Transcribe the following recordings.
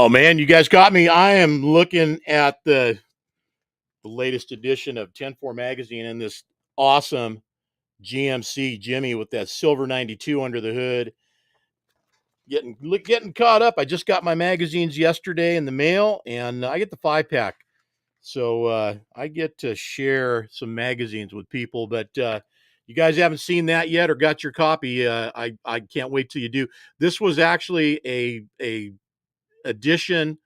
Oh man, you guys got me. I am looking at the latest edition of 10-4 magazine in this awesome GMC Jimmy with that silver 92 under the hood. Getting caught up. I just got my magazines yesterday in the mail, and I get the 5-pack. So I get to share some magazines with people, but you guys haven't seen that yet or got your copy. I can't wait till you do. This was actually a edition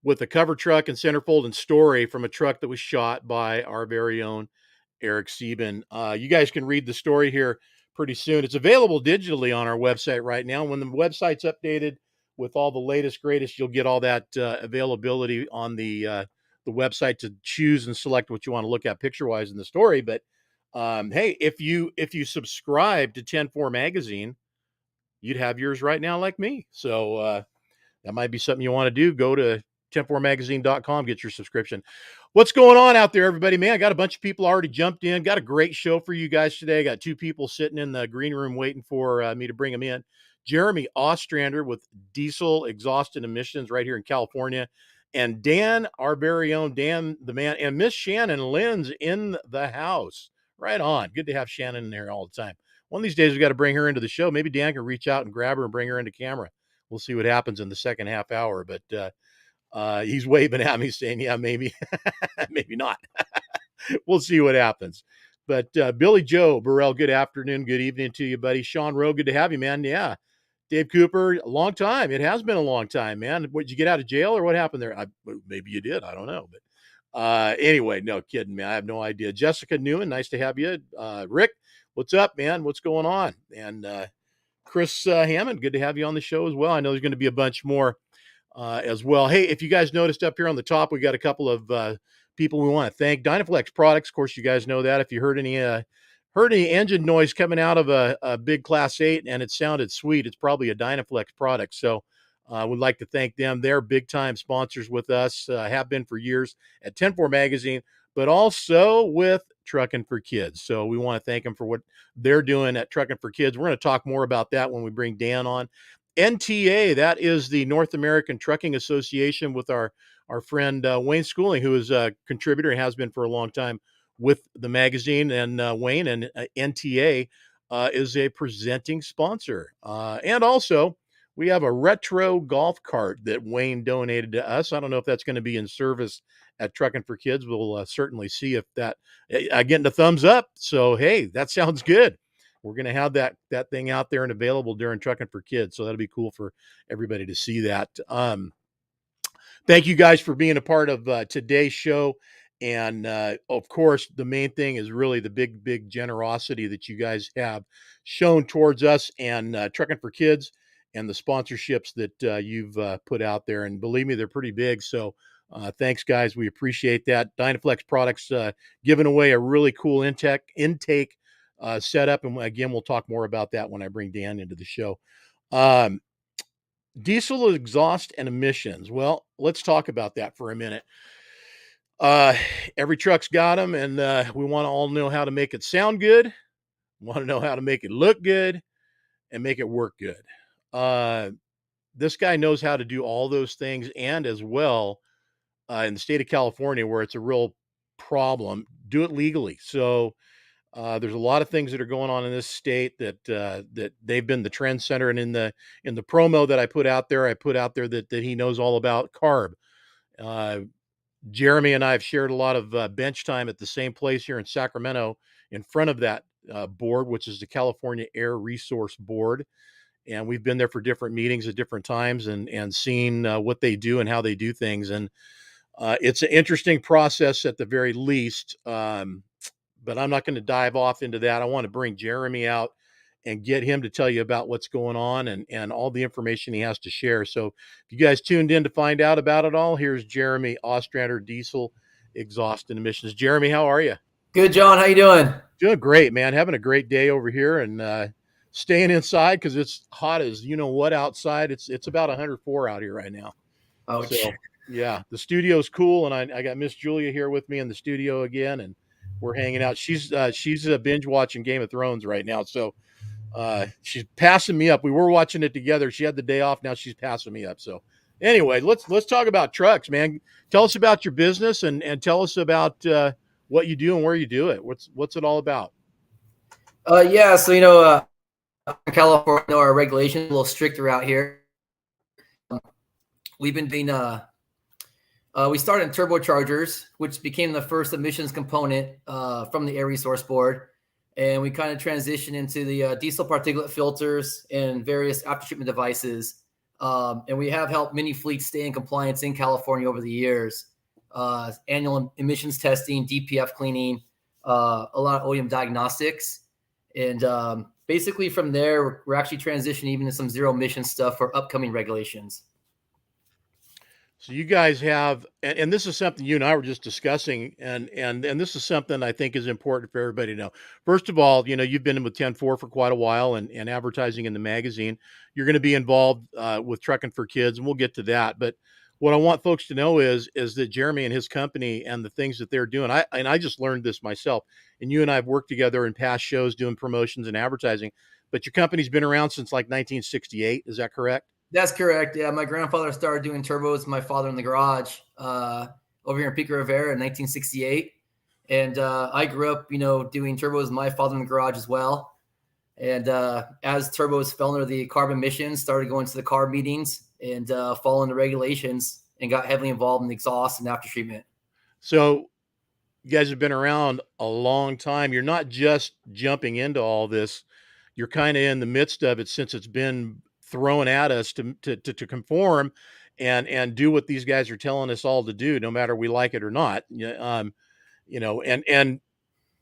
with a cover truck and centerfold and story from a truck that was shot by our very own Eric Sieben. You guys can read the story here pretty soon. It's available digitally on our website right now. When the website's updated with all the latest, greatest, you'll get all that availability on the website to choose and select what you want to look at picture-wise in the story. But hey, if you subscribe to 10-4 magazine, you'd have yours right now like me. So that might be something you want to do. Go to 10-4magazine.com, get your subscription. What's going on out there, everybody? Man, I got a bunch of people already jumped in. Got a great show for you guys today. I got 2 people sitting in the green room waiting for me to bring them in. Jeramy Ostrander with diesel exhaust and emissions right here in California. And Dan, our very own Dan, the man, and Miss Shannon Lynn's in the house. Right on. Good to have Shannon in there all the time. One of these days, we got to bring her into the show. Maybe Dan can reach out and grab her and bring her into camera. We'll see what happens in the second half hour. But he's waving at me saying, yeah, maybe, maybe not. We'll see what happens. But Billy Joe Burrell, good afternoon. Good evening to you, buddy. Sean Rowe, good to have you, man. Yeah. Dave Cooper, a long time. It has been a long time, man. What, did you get out of jail or what happened there? Maybe you did. I don't know. But anyway, no kidding, man. I have no idea. Jessica Newman, nice to have you. Rick, what's up, man? What's going on? And Chris Hammond, good to have you on the show as well. I know there's going to be a bunch more as well. Hey, if you guys noticed up here on the top, we got a couple of people we want to thank. Dynaflex Products, of course, you guys know that. If you heard any engine noise coming out of a big Class 8 and it sounded sweet, it's probably a Dynaflex product. So we'd like to thank them. They're big time sponsors with us, have been for years at 10-4 Magazine, but also with Truckin For Kids. So we want to thank them for what they're doing at Truckin For Kids. We're going to talk more about that when we bring Dan on. NTA, that is the North American Trucking Association, with our friend Wayne Schooling, who is a contributor and has been for a long time with the magazine. And Wayne and NTA is a presenting sponsor. And also, we have a retro golf cart that Wayne donated to us. I don't know if that's going to be in service at Truckin For Kids. We'll certainly see if that, getting the thumbs up. So, hey, that sounds good. We're going to have that thing out there and available during Truckin For Kids. So that'll be cool for everybody to see that. Thank you guys for being a part of today's show. And of course, the main thing is really the big generosity that you guys have shown towards us and Truckin For Kids and the sponsorships that you've put out there. And believe me, they're pretty big. So thanks, guys. We appreciate that. Dynaflex Products giving away a really cool intake setup. And again, we'll talk more about that when I bring Dan into the show. Diesel exhaust and emissions. Well, let's talk about that for a minute. Every truck's got them, and we want to all know how to make it sound good. We want to know how to make it look good and make it work good. This guy knows how to do all those things, and as well, in the state of California, where it's a real problem, do it legally. So there's a lot of things that are going on in this state that they've been the trendsetter. And in the promo that I put out there that he knows all about CARB. Jeramy and I have shared a lot of bench time at the same place here in Sacramento in front of that board, which is the California Air Resource Board. And we've been there for different meetings at different times and seen what they do and how they do things. And it's an interesting process at the very least. But I'm not going to dive off into that. I want to bring Jeramy out and get him to tell you about what's going on and all the information he has to share. So if you guys tuned in to find out about it all, here's Jeramy Ostrander, diesel exhaust and emissions. Jeramy, how are you? Good, John. How you doing? Doing great, man. Having a great day over here and staying inside because it's hot as you know what outside. It's about 104 out here right now. Oh, so yeah, the studio's cool, and I got Miss Julia here with me in the studio again, and we're hanging out. She's binge watching Game of Thrones right now, so she's passing me up. We were watching it together. She had the day off. Now she's passing me up. So Anyway, let's talk about trucks, man. Tell us about your business and tell us about what you do and where you do it. What's it all about? Yeah, so in California, our regulations are a little stricter out here. We've been doing we started in turbochargers, which became the first emissions component from the Air Resource Board, and we kind of transitioned into the diesel particulate filters and various after treatment devices. And we have helped many fleets stay in compliance in California over the years. Annual emissions testing, DPF cleaning, a lot of OEM diagnostics. And basically from there, we're actually transitioning even to some zero emission stuff for upcoming regulations. So you guys have, and this is something you and I were just discussing, and this is something I think is important for everybody to know. First of all, you've been with 10-4 for quite a while and advertising in the magazine. You're going to be involved with Truckin For Kids, and we'll get to that. But what I want folks to know is that Jeramy and his company and the things that they're doing. I just learned this myself, and you and I have worked together in past shows doing promotions and advertising. But your company's been around since like 1968. Is that correct? That's correct. Yeah, my grandfather started doing turbos. My father in the garage over here in Pico Rivera in 1968, and I grew up, doing turbos. My father in the garage as well. And as turbos fell under the carb emissions, started going to the carb meetings and following the regulations, and got heavily involved in the exhaust and after treatment. So you guys have been around a long time. You're not just jumping into all this. You're kind of in the midst of it since it's been thrown at us to conform and do what these guys are telling us all to do, no matter we like it or not. And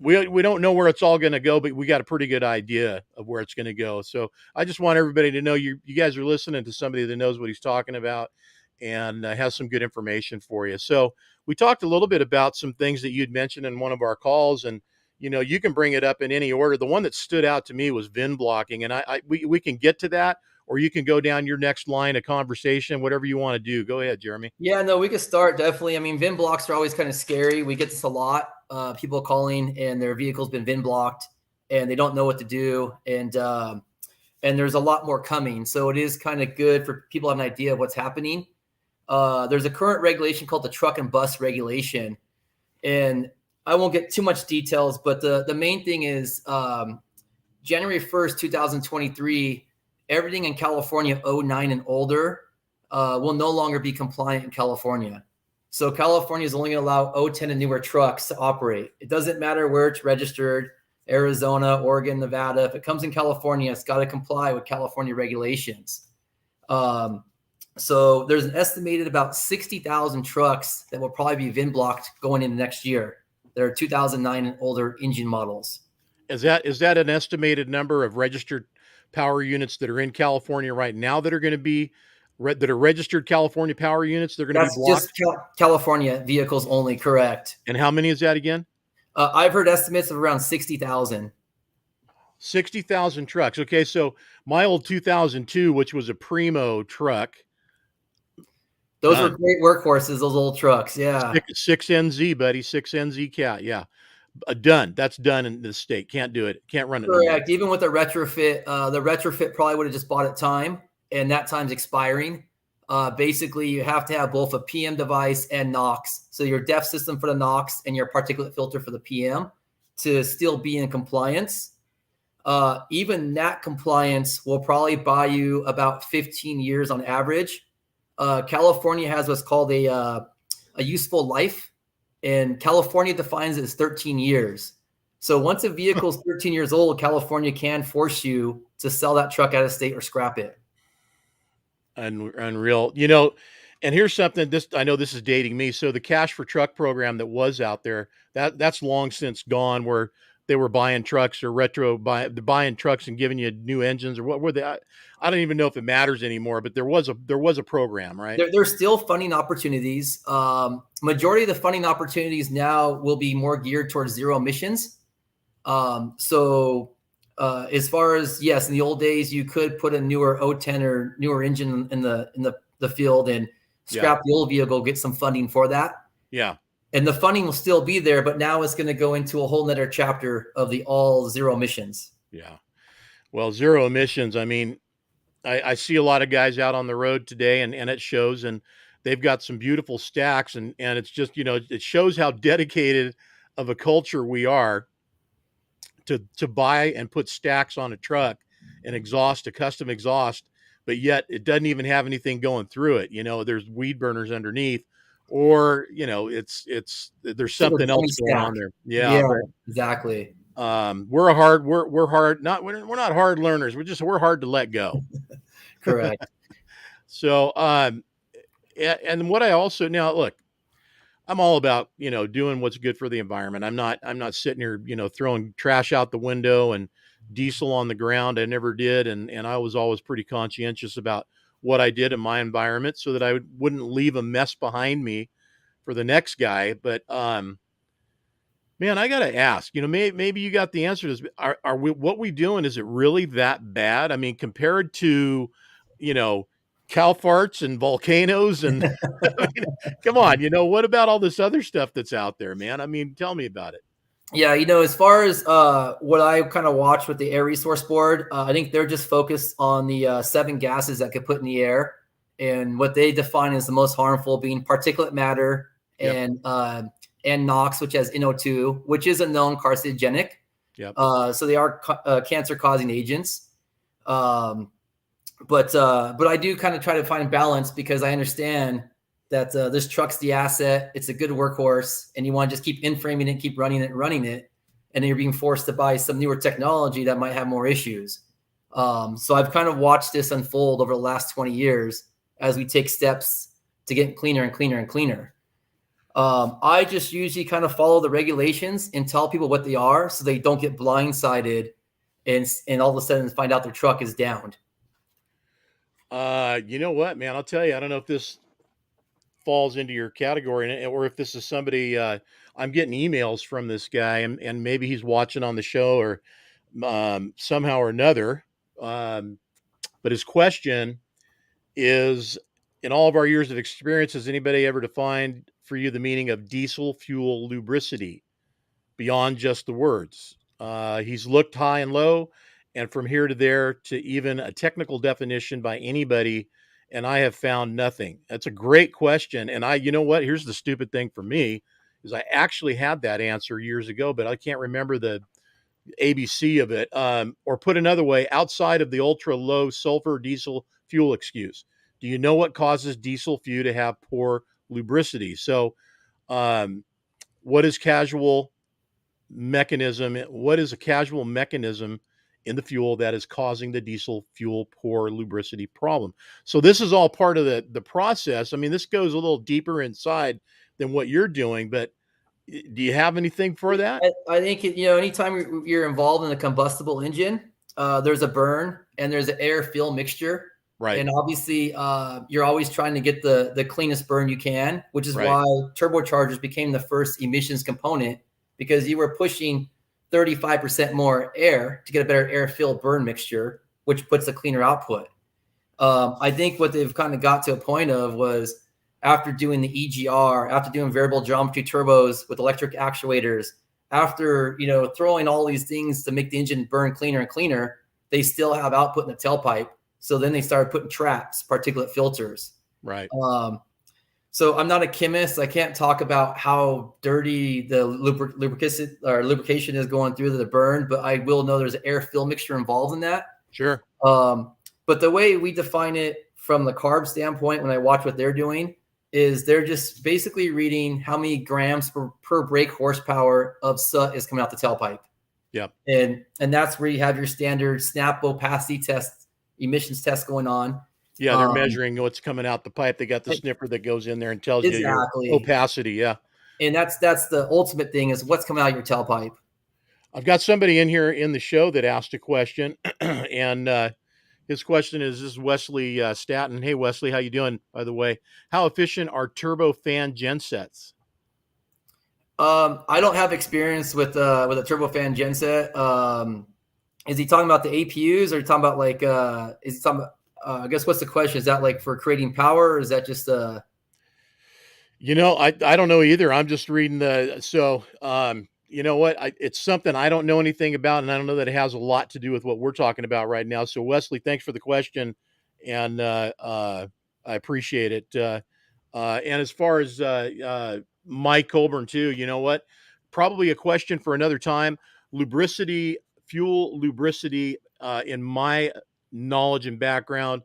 we don't know where it's all going to go, but we got a pretty good idea of where it's going to go. So I just want everybody to know you guys are listening to somebody that knows what he's talking about and has some good information for you. So we talked a little bit about some things that you'd mentioned in one of our calls, and you can bring it up in any order. The one that stood out to me was VIN blocking, and we can get to that, or you can go down your next line of conversation, whatever you want to do. Go ahead, Jeramy. Yeah, no, we could start definitely. I mean, VIN blocks are always kind of scary. We get this a lot. People calling and their vehicle's been VIN blocked and they don't know what to do. And there's a lot more coming. So it is kind of good for people to have an idea of what's happening. There's a current regulation called the truck and bus regulation. And I won't get too much details, but the main thing is January 1st, 2023, everything in California 09 and older will no longer be compliant in California. So California is only going to allow 010 and newer trucks to operate. It doesn't matter where it's registered, Arizona, Oregon, Nevada. If it comes in California, it's got to comply with California regulations. So there's an estimated about 60,000 trucks that will probably be VIN blocked going into next year. They're 2009 and older engine models. Is that an estimated number of registered power units that are in California right now that are going to be that are registered California power units? They're going to be blocked. That's just California vehicles only, correct? And how many is that again? I've heard estimates of around 60,000. 60,000 trucks. Okay, so my old 2002, which was a Primo truck. Those were great workhorses, those old trucks. Yeah. 6NZ, buddy. 6NZ cat. Yeah. Done. That's done in this state. Can't do it. Can't run it. Correct. Even with the retrofit probably would have just bought it time, and that time's expiring. Basically, you have to have both a PM device and NOx. So your DEF system for the NOx and your particulate filter for the PM to still be in compliance. Even that compliance will probably buy you about 15 years on average. California has what's called a useful life, and California defines it as 13 years. So once a vehicle is 13 years old, California can force you to sell that truck out of state or scrap it. Unreal. And here's something, I know this is dating me. So the Cash for Truck program that was out there, that's long since gone, where they were buying trucks or buying trucks and giving you new engines, or what were they? I don't even know if it matters anymore, but there was a program, right? There's still funding opportunities. Majority of the funding opportunities now will be more geared towards zero emissions. So as far as, yes, in the old days, you could put a newer 010 or newer engine in the field and scrap the old vehicle, get some funding for that. Yeah. And the funding will still be there, but now it's going to go into a whole nother chapter of the all zero emissions. Yeah. Well, zero emissions. I mean, I see a lot of guys out on the road today, and it shows. And they've got some beautiful stacks, and it's just it shows how dedicated of a culture we are to buy and put stacks on a truck and exhaust a custom exhaust, but yet it doesn't even have anything going through it. There's weed burners underneath, or it's there's Single something dummy else going stack. on there. Yeah, Yeah, but exactly. we're hard not we're not hard learners. We're hard to let go. Correct. So and what I also now look, I'm all about, doing what's good for the environment. I'm not sitting here, throwing trash out the window and diesel on the ground. I never did. And I was always pretty conscientious about what I did in my environment so that wouldn't leave a mess behind me for the next guy. But, man, I got to ask, maybe you got the answer to this. Are we, what we doing? Is it really that bad? I mean, compared to, you know, cow farts and volcanoes and I mean, come on, what about all this other stuff that's out there, man? I mean, tell me about it. Yeah, as far as what I kind of watch with the Air Resource Board, I think they're just focused on the 7 gases that get put in the air, and what they define as the most harmful being particulate matter Yep. And NOx, which has NO2, which is a known carcinogenic. Yep. So they are cancer-causing agents. But I do kind of try to find balance because I understand that this truck's the asset. It's a good workhorse, and you want to just keep in-framing it, keep running it, and then you're being forced to buy some newer technology that might have more issues. So I've kind of watched this unfold over the last 20 years as we take steps to get cleaner and cleaner and cleaner. I just usually kind of follow the regulations and tell people what they are so they don't get blindsided and all of a sudden find out their truck is downed. You know what, man? I'll tell you, I don't know if this falls into your category or if this is somebody, I'm getting emails from this guy and maybe he's watching on the show or somehow or another. But his question is, in all of our years of experience, has anybody ever defined for you the meaning of diesel fuel lubricity beyond just the words? He's looked high and low and from here to there to even a technical definition by anybody, and I have found nothing. That's a great question. And you know what? Here's the stupid thing for me is I actually had that answer years ago, but I can't remember the ABC of it. Or put another way, outside of the ultra low sulfur diesel fuel excuse, do you know what causes diesel fuel to have poor lubricity? So, what is casual mechanism? What is a casual mechanism in the fuel that is causing the diesel fuel poor lubricity problem? So this is all part of the process. I mean, this goes a little deeper inside than what you're doing, but do you have anything for that? I think anytime you're involved in a combustible engine, there's a burn and there's an air fuel mixture, Right. and obviously you're always trying to get the cleanest burn you can, which is Right. why turbochargers became the first emissions component because you were pushing 35% more air to get a better air fuel burn mixture, which puts a cleaner output. I think what they've kind of got to a point of was after doing the EGR, after doing variable geometry turbos with electric actuators, after throwing all these things to make the engine burn cleaner and cleaner, they still have output in the tailpipe. So then they started putting traps, particulate filters. Right. So I'm not a chemist. I can't talk about how dirty the lubrication is going through the burn, but I will know there's an air fill mixture involved in that. Sure. But the way we define it from the carb standpoint, when I watch what they're doing, is they're just basically reading how many grams per brake horsepower of soot is coming out the tailpipe. Yep. And that's where you have your standard snap opacity test, emissions test going on. Yeah, they're measuring what's coming out the pipe. They got the sniffer that goes in there and tells exactly. you your opacity. Yeah. And that's the ultimate thing is what's coming out of your tailpipe. I've got somebody in here in the show that asked a question, and his question is, this is Wesley Staton. Hey, Wesley, how you doing, by the way? How efficient are turbofan gensets? I don't have experience with a turbofan genset. Is he talking about the APUs or talking about like, is he talking about, I guess what's the question? Is that like for creating power or is that just I don't know either. I'm just reading you know what? It's something I don't know anything about, and I don't know that it has a lot to do with what we're talking about right now. So, Wesley, thanks for the question. and I appreciate it. And as far as Mike Colburn too, you know what? Probably a question for another time. Lubricity, fuel lubricity, in my knowledge and background,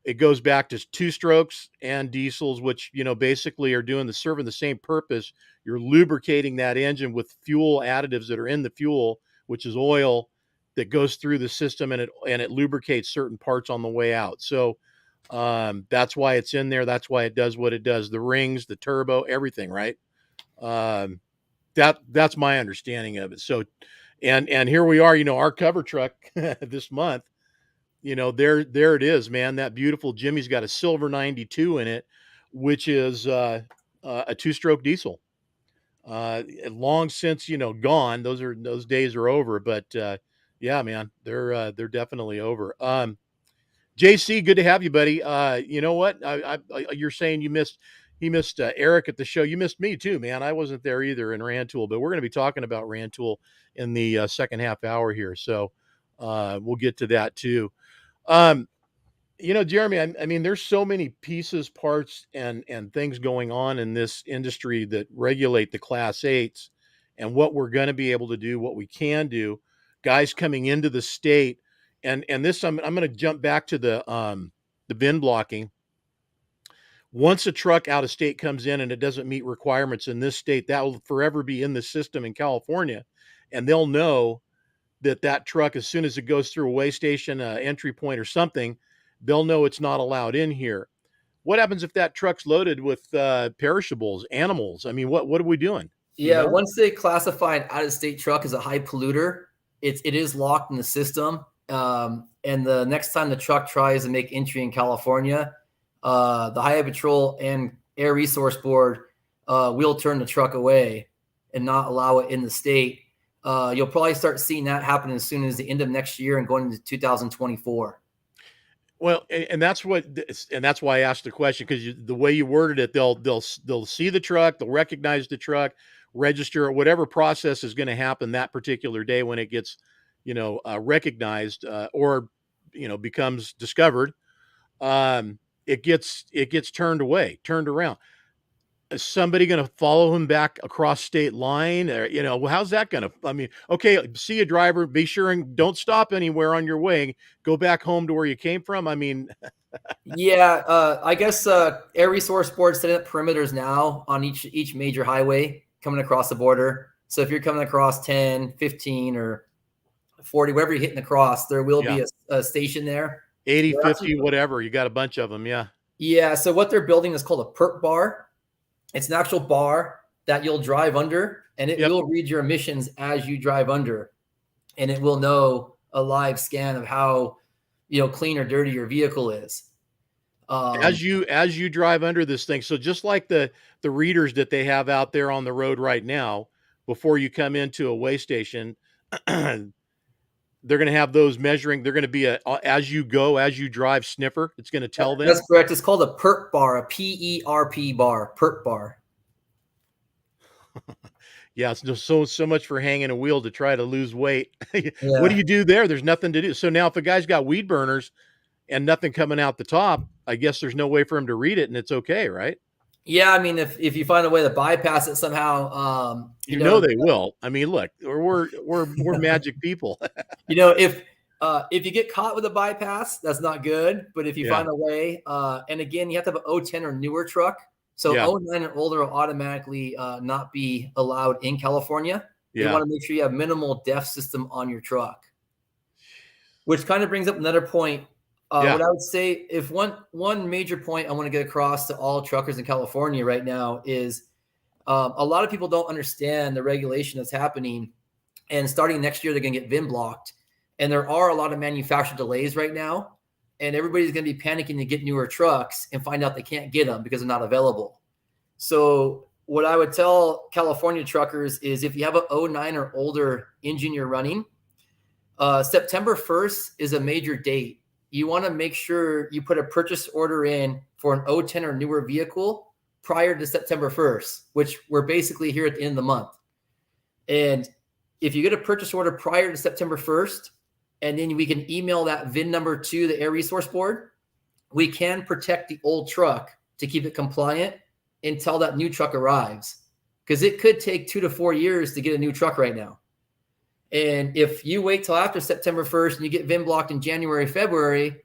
it goes back to two strokes and diesels, which basically are serving the same purpose. You're lubricating that engine with fuel additives that are in the fuel, which is oil that goes through the system, and it lubricates certain parts on the way out. So that's why it's in there. That's why it does what it does. The rings, the turbo, everything, right? Um, that's my understanding of it. So, and here we are. Our cover truck this month. There it is, man. That beautiful Jimmy's got a silver 92 in it, which is a two-stroke diesel. Long since gone. Those days are over. But yeah, man, they're definitely over. JC, good to have you, buddy. You know what? You're saying he missed Eric at the show. You missed me too, man. I wasn't there either in Rantoul, but we're going to be talking about Rantoul in the second half hour here. So we'll get to that too. Um, Jeremy, I mean, there's so many pieces, parts, and things going on in this industry that regulate the Class 8s and what we're going to be able to do, what we can do. Guys coming into the state, and this I'm going to jump back to the VIN blocking. Once a truck out of state comes in and it doesn't meet requirements in this state, that will forever be in the system in California, and they'll know that truck, as soon as it goes through a weigh station, entry point or something, they'll know it's not allowed in here. What happens if that truck's loaded with perishables, animals? I mean, what are we doing? Yeah, once they classify an out-of-state truck as a high polluter, it is locked in the system. And the next time the truck tries to make entry in California, the Highway Patrol and Air Resource Board will turn the truck away and not allow it in the state. You'll probably start seeing that happen as soon as the end of next year and going into 2024. Well, and that's why I asked the question, because the way you worded it, they'll see the truck, they'll recognize the truck, register it, whatever process is going to happen that particular day when it gets, recognized or becomes discovered. It gets turned around. Is somebody going to follow him back across state line? Or, how's that going to, I mean, okay, see a driver, be sure and don't stop anywhere on your way. Go back home to where you came from. I mean, yeah, I guess Air Resource Board setting up perimeters now on each major highway coming across the border. So if you're coming across 10, 15, or 40, wherever you're hitting across, there will be a station there. 80, 50, whatever. You got a bunch of them. Yeah. Yeah. So what they're building is called a perk bar. It's an actual bar that you'll drive under, and it will read your emissions as you drive under, and it will know a live scan of how clean or dirty your vehicle is. As you drive under this thing. So just like the readers that they have out there on the road right now, before you come into a weigh station, they're going to have those measuring. They're going to be as you drive sniffer. It's going to tell them. That's correct. It's called a perk bar, a PERP bar, perk bar. Yeah, it's just so much for hanging a wheel to try to lose weight. What do you do there? There's nothing to do. So now if a guy's got weed burners and nothing coming out the top, I guess there's no way for him to read it, and it's okay, right? Yeah, I mean, if you find a way to bypass it somehow, they will. I mean, look, we're magic people. If you get caught with a bypass, that's not good. But if you find a way, and again, you have to have an 010 or newer truck. So 09 and older will automatically not be allowed in California. You want to make sure you have minimal DEF system on your truck. Which kind of brings up another point. What I would say, if one major point I want to get across to all truckers in California right now is a lot of people don't understand the regulation that's happening. And starting next year, they're going to get VIN blocked. And there are a lot of manufacturer delays right now. And everybody's going to be panicking to get newer trucks and find out they can't get them because they're not available. So what I would tell California truckers is if you have a 09 or older engine you're running, September 1st is a major date. You want to make sure you put a purchase order in for an 010 or newer vehicle prior to September 1st, which we're basically here at the end of the month. And if you get a purchase order prior to September 1st, and then we can email that VIN number to the Air Resource Board, we can protect the old truck to keep it compliant until that new truck arrives. Because it could take 2 to 4 years to get a new truck right now. And if you wait till after September 1st and you get VIN blocked in January, February,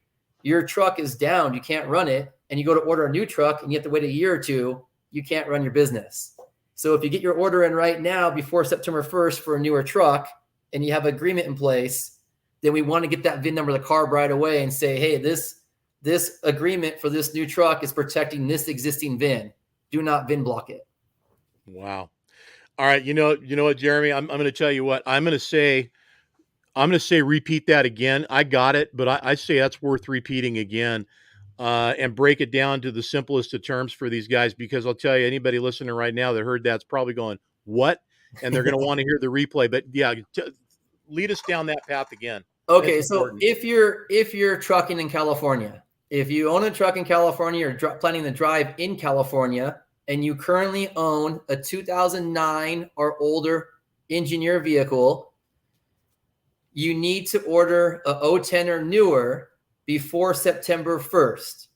your truck is down. You can't run it. And you go to order a new truck and you have to wait a year or two. You can't run your business. So if you get your order in right now before September 1st for a newer truck and you have an agreement in place, then we want to get that VIN number of the carb right away and say, hey, this agreement for this new truck is protecting this existing VIN. Do not VIN block it. Wow. All right. You know what, Jeremy, I'm going to tell you what I'm going to say. Repeat that again. I got it, but I say that's worth repeating again, and break it down to the simplest of terms for these guys, because I'll tell you, anybody listening right now that heard that's probably going, what? And they're going to want to hear the replay, but yeah, lead us down that path again. Okay. So if you're trucking in California, if you own a truck in California or planning to drive in California, and you currently own a 2009 or older engineer vehicle, you need to order a 010 or newer before September 1st.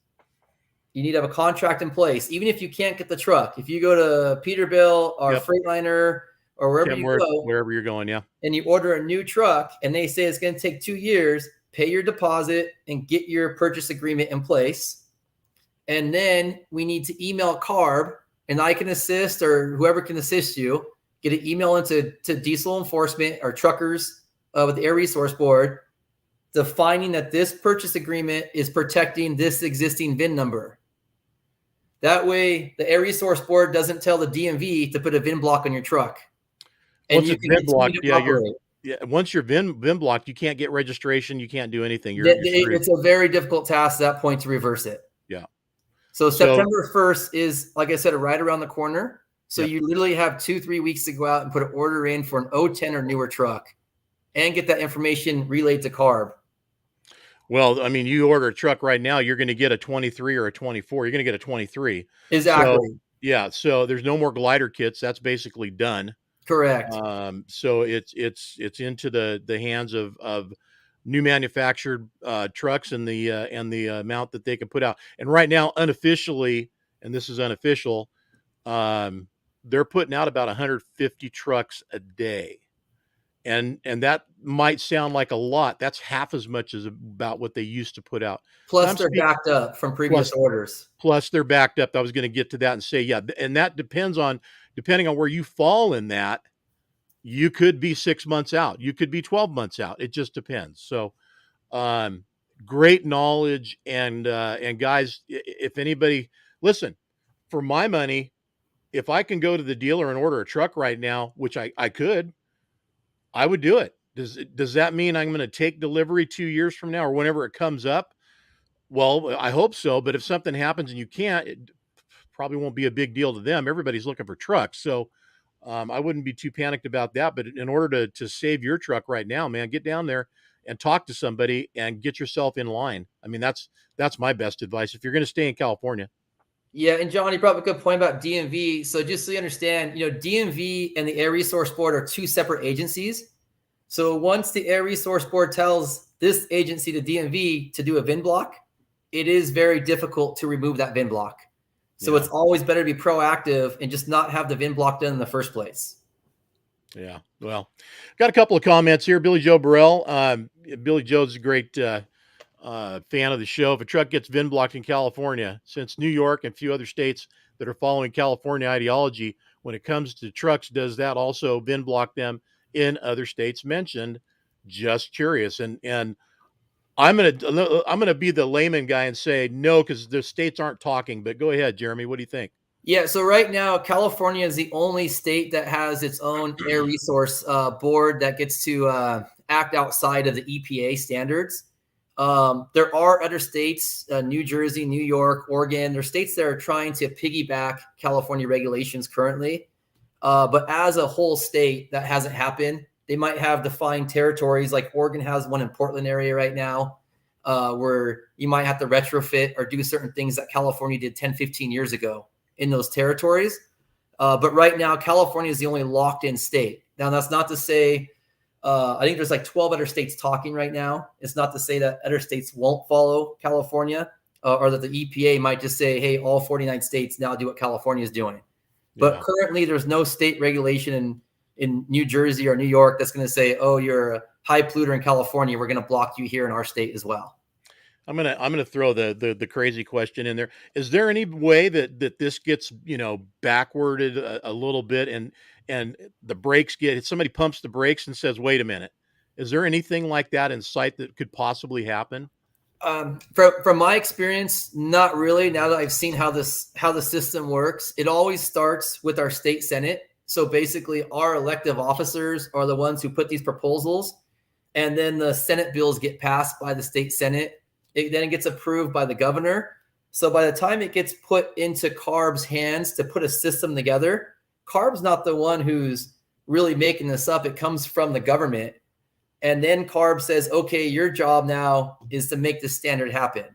You need to have a contract in place. Even if you can't get the truck, if you go to Peterbilt or Freightliner or wherever wherever you're going, yeah, and you order a new truck and they say it's going to take 2 years, pay your deposit and get your purchase agreement in place. And then we need to email CARB, and I can assist, or whoever can assist you, get an email into diesel enforcement or truckers with the Air Resource Board, defining that this purchase agreement is protecting this existing VIN number. That way, the Air Resource Board doesn't tell the DMV to put a VIN block on your truck. And once you it's VIN blocked, once you're VIN blocked, you can't get registration, you can't do anything. It's a very difficult task at that point to reverse it. Yeah. So September 1st is, like I said, right around the corner. So you literally have 2-3 weeks to go out and put an order in for an 010 or newer truck and get that information relayed to CARB. Well, I mean, you order a truck right now, you're going to get a 23 or a 24. You're going to get a 23. Exactly. So there's no more glider kits. That's basically done. Correct. So it's into the hands of new manufactured trucks and the amount that they can put out. And right now, unofficially, and this is unofficial, they're putting out about 150 trucks a day. And that might sound like a lot. That's half as much as about what they used to put out. Plus they're backed up from previous orders. Plus they're backed up. I was going to get to that and say, yeah. And that depending on where you fall in that, you could be 6 months out. You could be 12 months out. It just depends. So, great knowledge. And guys, if anybody, listen, for my money, if I can go to the dealer and order a truck right now, which I could, I would do it. Does that mean I'm going to take delivery 2 years from now or whenever it comes up? Well, I hope so. But if something happens and you can't, it probably won't be a big deal to them. Everybody's looking for trucks. So I wouldn't be too panicked about that. But in order to save your truck right now, man, get down there and talk to somebody and get yourself in line. I mean, that's my best advice if you're going to stay in California. Yeah, and John, you brought up a good point about DMV. So just so you understand, DMV and the Air Resource Board are two separate agencies. So once the Air Resource Board tells this agency, the DMV, to do a VIN block, it is very difficult to remove that VIN block. So it's always better to be proactive and just not have the VIN block done in the first place. Yeah. Well, got a couple of comments here. Billy Joe Burrell. Billy Joe's a great fan of the show. If a truck gets VIN blocked in California, since New York and a few other states that are following California ideology, when it comes to trucks, does that also VIN block them in other states mentioned? Just curious. And I'm gonna be the layman guy and say no, because the states aren't talking. But go ahead, Jeremy. What do you think? Yeah, so right now, California is the only state that has its own Air Resource Board that gets to act outside of the EPA standards. There are other states, New Jersey, New York, Oregon. There are states that are trying to piggyback California regulations currently. But as a whole state, that hasn't happened. They might have defined territories, like Oregon has one in Portland area right now, where you might have to retrofit or do certain things that California did 10, 15 years ago in those territories. But right now, California is the only locked in state. Now, that's not to say, I think there's like 12 other states talking right now. It's not to say that other states won't follow California. or that the EPA might just say, hey, all 49 states now do what California is doing. But Yeah. currently, there's no state regulation in New Jersey or New York that's going to say, oh, you're a high polluter in California, we're going to block you here in our state as well. I'm gonna throw the crazy question in there. Is there any way that this gets, backwarded a little bit, and the brakes get somebody pumps the brakes and says, "Wait a minute." Is there anything like that in sight that could possibly happen? From my experience, not really. Now that I've seen how the system works, it always starts with our state senate. So basically, our elective officers are the ones who put these proposals, and then the Senate bills get passed by the state senate. Then it gets approved by the governor. So by the time it gets put into CARB's hands to put a system together, CARB's not the one who's really making this up. It comes from the government. And then CARB says, okay, your job now is to make this standard happen.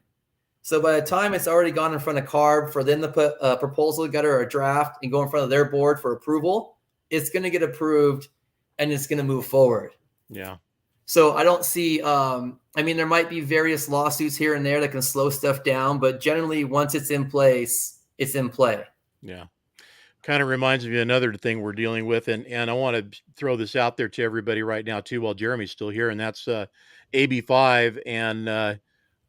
So by the time it's already gone in front of CARB for them to put a proposal together or a draft and go in front of their board for approval, it's going to get approved and it's going to move forward. Yeah. So I don't see, there might be various lawsuits here and there that can slow stuff down, but generally once it's in place, it's in play. Yeah. Kind of reminds me of another thing we're dealing with, and I want to throw this out there to everybody right now too, while Jeramy's still here, and that's AB5. And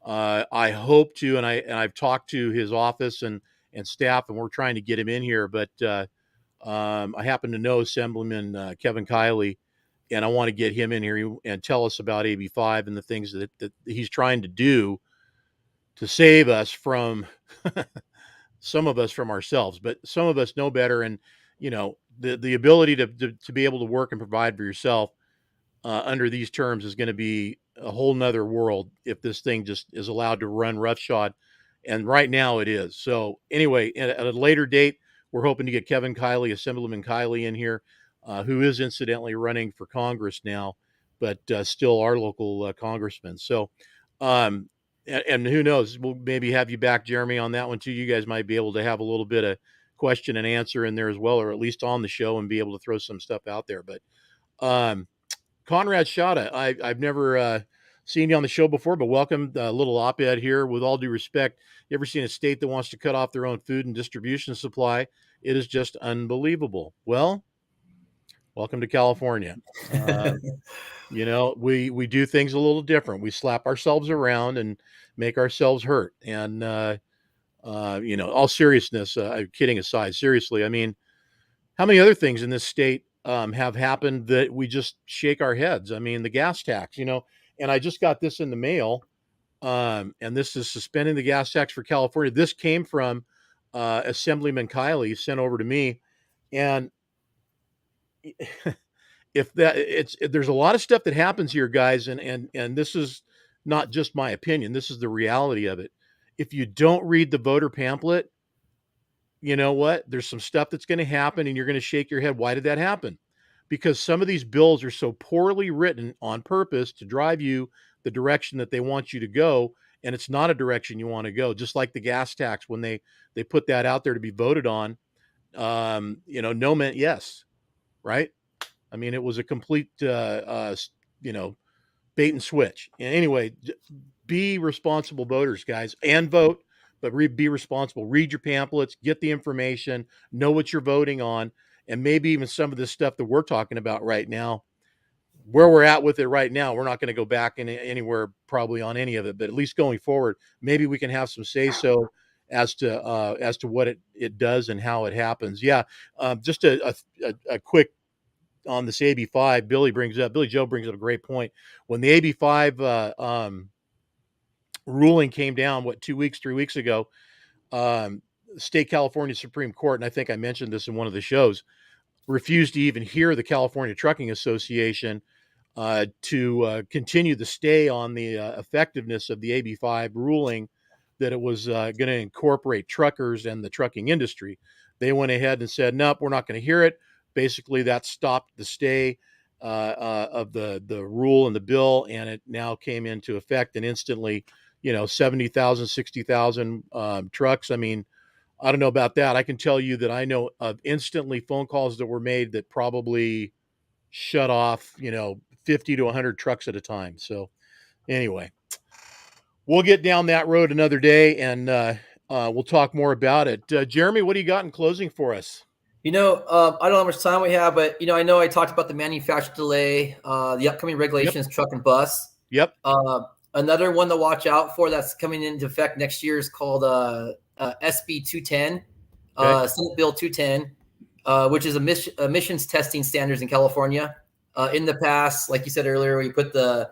I hope to, and I've talked to his office and staff, and we're trying to get him in here. But I happen to know Assemblyman Kevin Kiley, and I want to get him in here and tell us about AB5 and the things that he's trying to do to save us from some of us from ourselves, but some of us know better. And the ability to be able to work and provide for yourself under these terms is going to be a whole nother world if this thing just is allowed to run roughshod. And right now it is. So anyway, at a later date, we're hoping to get Kevin Kiley, Assemblyman Kiley, in here, who is incidentally running for Congress now, but still our local congressman. So, and who knows, we'll maybe have you back, Jeramy, on that one too. You guys might be able to have a little bit of question and answer in there as well, or at least on the show, and be able to throw some stuff out there. But Conrad Shada, I've never seen you on the show before, but welcome. A little op-ed here. With all due respect, you ever seen a state that wants to cut off their own food and distribution supply? It is just unbelievable. Well, welcome to California. We do things a little different. We slap ourselves around and make ourselves hurt. And all seriousness, kidding aside, seriously, I mean, how many other things in this state have happened that we just shake our heads? I mean, the gas tax, and I just got this in the mail, and this is suspending the gas tax for California. This came from Assemblyman Kiley, sent over to me, and there's a lot of stuff that happens here, guys, and this is not just my opinion. This is the reality of it. If you don't read the voter pamphlet, you know what? There's some stuff that's going to happen, and you're going to shake your head. Why did that happen? Because some of these bills are so poorly written on purpose to drive you the direction that they want you to go, and it's not a direction you want to go. Just like the gas tax, when they put that out there to be voted on, no meant yes, right? I mean, it was a complete, bait and switch. And anyway, be responsible voters, guys, and vote, but be responsible. Read your pamphlets, get the information, know what you're voting on, and maybe even some of this stuff that we're talking about right now, where we're at with it right now, we're not going to go back anywhere probably on any of it, but at least going forward, maybe we can have some say so as to what it does and how it happens. Yeah, just a quick on this AB5, Billy Joe brings up a great point. When the AB5 ruling came down, 3 weeks ago, state California Supreme Court, and I think I mentioned this in one of the shows, refused to even hear the California Trucking Association to continue the stay on the effectiveness of the AB5 ruling, that it was going to incorporate truckers and the trucking industry. They went ahead and said, nope, we're not going to hear it. Basically, that stopped the stay of the rule and the bill, and it now came into effect, and instantly, 70,000, 60,000 trucks. I mean, I don't know about that. I can tell you that I know of instantly phone calls that were made that probably shut off, 50 to 100 trucks at a time. So anyway, we'll get down that road another day, and we'll talk more about it. Jeremy, what do you got in closing for us? I don't know how much time we have, but I know I talked about the manufacturer delay, the upcoming Yep. regulations, truck and bus. Yep. Another one to watch out for that's coming into effect next year is called SB 210, Okay. Senate Bill 210, which is emissions testing standards in California. In the past, like you said earlier, we put the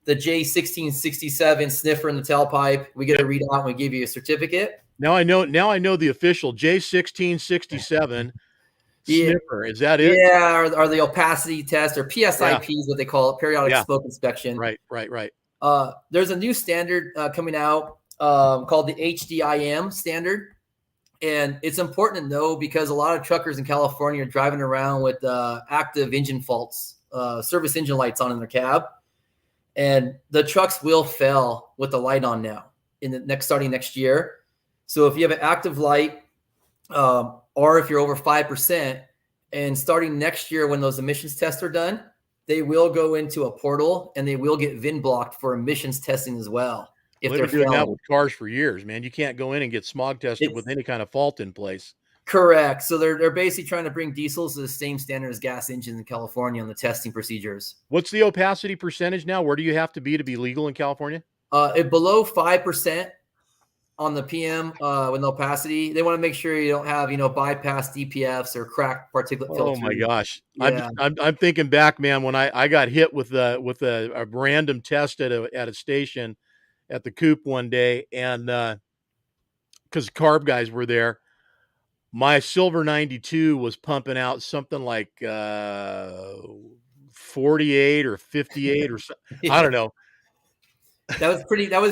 J1667 sniffer in the tailpipe. We get a readout and we give you a certificate. Now I know. Now I know the official J1667 Yeah, sniffer. Is that it? yeah, or the opacity test, or Yeah. PSIP is what they call it, periodic Yeah. smoke inspection. Right. Right. Right. There's a new standard coming out called the HDIM standard. And it's important to know because a lot of truckers in California are driving around with active engine faults, service engine lights on in their cab. And the trucks will fail with the light on now starting next year. So if you have an active light, or if you're over 5%, and starting next year when those emissions tests are done, they will go into a portal and they will get VIN blocked for emissions testing as well. If Well, they've they're been doing that failing. with cars for years, man. You can't go in and get smog tested with any kind of fault in place. Correct. So they're basically trying to bring diesels to the same standard as gas engines in California on the testing procedures. What's the opacity percentage now? Where do you have to be legal in California? Below 5% on the PM with opacity. They want to make sure you don't have bypass DPFs or cracked particulate Oh my filters. gosh. Yeah. I'm thinking back, man, when I got hit with a random test at a station at the Coop one day, and because carb guys were there, my silver 92 was pumping out something like 48 or 58 or so. I don't know. That was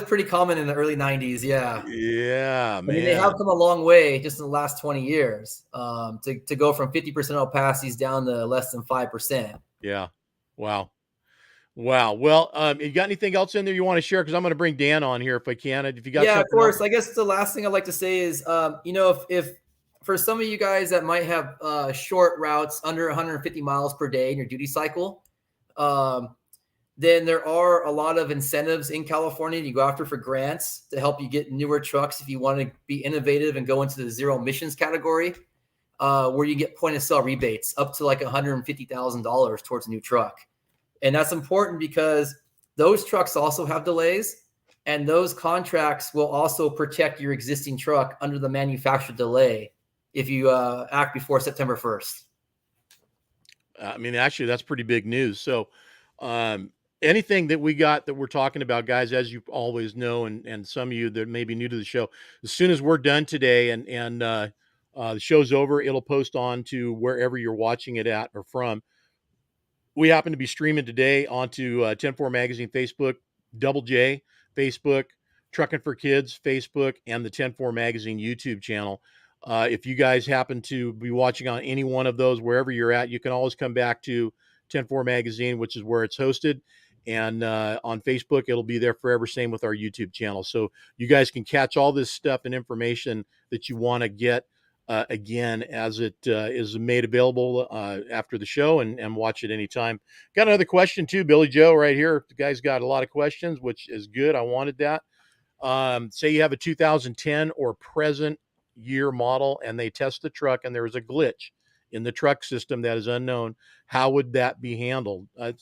pretty common in the early 90s. Yeah. Yeah, I mean, they have man. come a long way just in the last 20 years to go from 50% opacities down to less than 5%. Yeah. Wow. Wow. Well, you got anything else in there you want to share? Because I'm going to bring Dan on here if I can. If you got Yeah, of something else. course. I guess the last thing I'd like to say is, if for some of you guys that might have short routes under 150 miles per day in your duty cycle, then there are a lot of incentives in California you go after for grants to help you get newer trucks if you want to be innovative and go into the zero emissions category, where you get point of sale rebates up to like $150,000 towards a new truck. And that's important because those trucks also have delays, and those contracts will also protect your existing truck under the manufacturer delay if you act before September 1st. I mean, actually, that's pretty big news. So, anything that we got that we're talking about, guys, as you always know, and some of you that may be new to the show, as soon as we're done today and the show's over, it'll post on to wherever you're watching it at or from. We happen to be streaming today onto 10-4 Magazine Facebook, Double J Facebook, Truckin For Kids Facebook, and the 10-4 Magazine YouTube channel. If you guys happen to be watching on any one of those, wherever you're at, you can always come back to 10-4 Magazine, which is where it's hosted. And on Facebook, it'll be there forever. Same with our YouTube channel. So you guys can catch all this stuff and information that you want to get again as it is made available after the show, and watch it anytime. Got another question too, Billy Joe, right here. The guy's got a lot of questions, which is good. I wanted that. Say you have a 2010 or present year model and they test the truck and there is a glitch in the truck system that is unknown. How would that be handled? I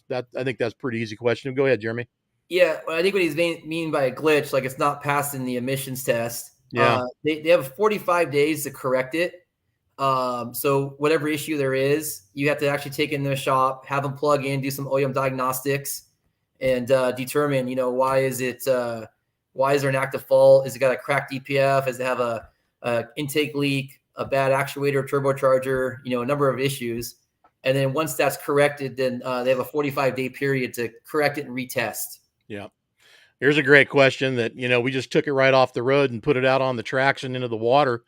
think that's a pretty easy question. Go ahead, Jeremy. Yeah, I think what he's mean by a glitch, like it's not passing the emissions test. Yeah. They have 45 days to correct it. So whatever issue there is, you have to actually take it in the shop, have them plug in, do some OEM diagnostics, and determine, why is there an active fault? Is it got a cracked DPF? Does it have a intake leak, a bad actuator, turbocharger? A number of issues. And then once that's corrected, then they have a 45-day period to correct it and retest. Yeah. Here's a great question that, we just took it right off the road and put it out on the tracks and into the water.